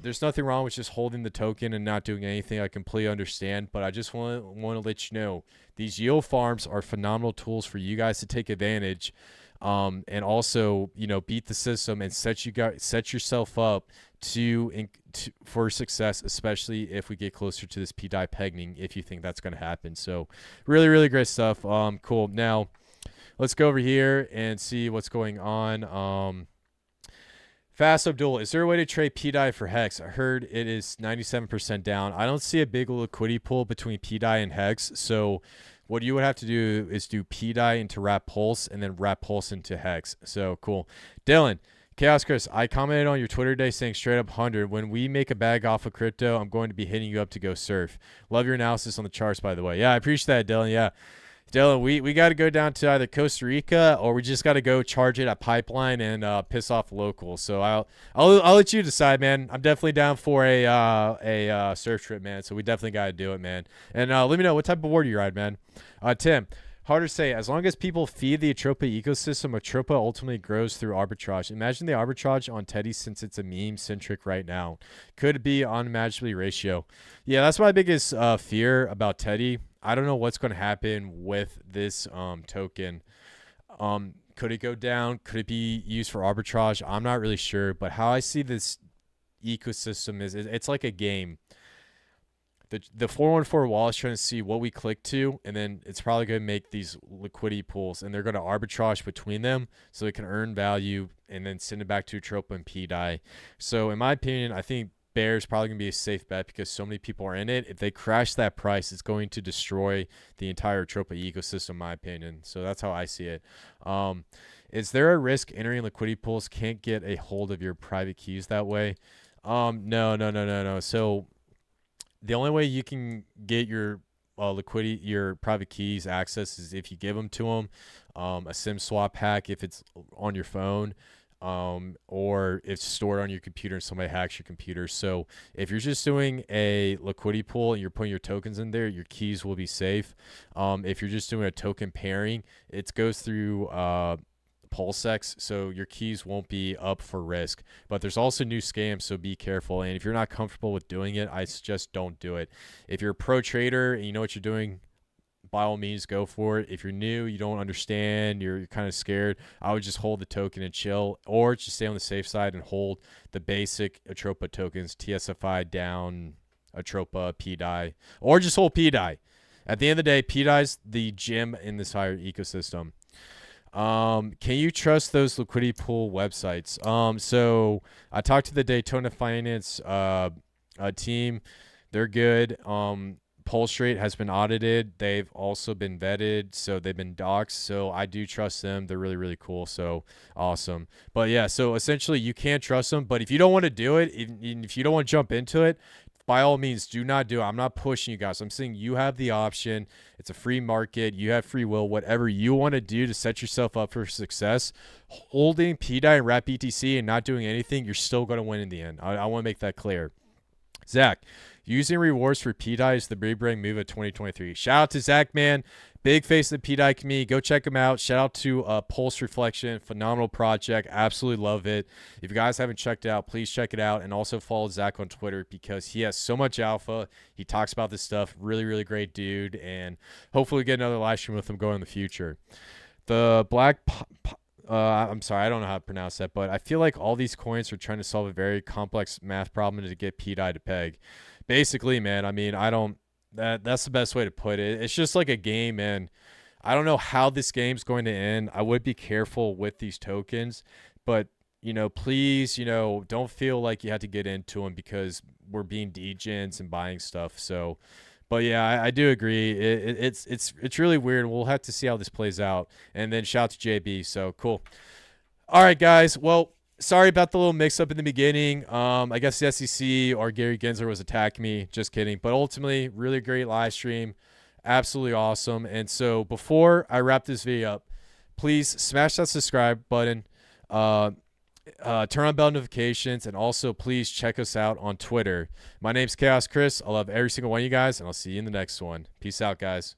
There's nothing wrong with just holding the token and not doing anything. I completely understand, but I just want to let you know these yield farms are phenomenal tools for you guys to take advantage. And also, beat the system and set yourself up for success, especially if we get closer to this pDAI pegging, if you think that's going to happen. So really, really great stuff. Cool. Now let's go over here and see what's going on. Fast Abdul, is there a way to trade pDAI for Hex? I heard it is 97% down. I don't see a big liquidity pool between pDAI and Hex. So what you would have to do is do pDAI into wrap Pulse and then wrap Pulse into Hex. So cool. Dylan, Khaos Kris, I commented on your Twitter today saying straight up 100. When we make a bag off of crypto, I'm going to be hitting you up to go surf. Love your analysis on the charts, by the way. Yeah, I appreciate that, Dylan. Yeah. Dylan, we got to go down to either Costa Rica or we just got to go charge it at Pipeline and piss off locals. So I'll let you decide, man. I'm definitely down for a surf trip, man. So we definitely got to do it, man. And let me know what type of board you ride, man. Tim, harder to say. As long as people feed the Atropa ecosystem, Atropa ultimately grows through arbitrage. Imagine the arbitrage on Teddy since it's a meme-centric right now. Could it be unimaginably ratio? Yeah, that's my biggest fear about Teddy. I don't know what's going to happen with this token. Could it go down? Could it be used for arbitrage? I'm not really sure. But how I see this ecosystem is it's like a game. The 414 wall is trying to see what we click to, and then it's probably going to make these liquidity pools, and they're going to arbitrage between them so it can earn value and then send it back to Atropa and pDAI. So in my opinion, I think Bear is probably going to be a safe bet because so many people are in it. If they crash that price, it's going to destroy the entire Atropa ecosystem, in my opinion. So that's how I see it. Is there a risk entering liquidity pools can't get a hold of your private keys that way? No. So the only way you can get your liquidity, your private keys access is if you give them to them. A SIM swap hack if it's on your phone. Or it's stored on your computer and somebody hacks your computer. So if you're just doing a liquidity pool and you're putting your tokens in there, your keys will be safe. If you're just doing a token pairing, it goes through PulseX, so your keys won't be up for risk. But there's also new scams, so be careful. And if you're not comfortable with doing it, I suggest don't do it. If you're a pro trader and you know what you're doing, by all means, go for it. If you're new, you don't understand, you're kind of scared, I would just hold the token and chill, or just stay on the safe side and hold the basic Atropa tokens, TSPI down, Atropa, pDAI, or just hold pDAI. At the end of the day, pDAI's the gem in this entire ecosystem. Can you trust those liquidity pool websites? So I talked to the Daytona Finance team. They're good. Pulsechain has been audited. They've also been vetted, so they've been doxed. So I do trust them. They're really, really cool. So awesome. But yeah, so essentially you can't trust them. But if you don't want to do it, if you don't want to jump into it, by all means, do not do it. I'm not pushing you guys. I'm saying you have the option. It's a free market. You have free will. Whatever you want to do to set yourself up for success, holding pDAI and wrap BTC and not doing anything, you're still going to win in the end. I want to make that clear. Zach, using rewards for pDAI is the big brain move of 2023. Shout out to Zach, man. Big face of the pDAI community. Go check him out. Shout out to Pulse Reflection. Phenomenal project. Absolutely love it. If you guys haven't checked it out, please check it out. And also follow Zach on Twitter because he has so much alpha. He talks about this stuff. Really, really great dude. And hopefully get another live stream with him going in the future. The I'm sorry, I don't know how to pronounce that, but I feel like all these coins are trying to solve a very complex math problem to get pDAI to peg. Basically, man, I mean, that's the best way to put it. It's just like a game, and I don't know how this game's going to end. I would be careful with these tokens, but please, don't feel like you have to get into them because we're being degens and buying stuff. So, but yeah, I do agree. It's really weird. We'll have to see how this plays out. And then shout out to JB. So cool. All right, guys. Well, sorry about the little mix up in the beginning. I guess the SEC or Gary Gensler was attacking me. Just kidding. But ultimately, really great live stream. Absolutely awesome. And so before I wrap this video up, please smash that subscribe button. Turn on bell notifications, and also please check us out on Twitter. My name's Khaos Kris. I love every single one of you guys, and I'll see you in the next one. Peace out, guys.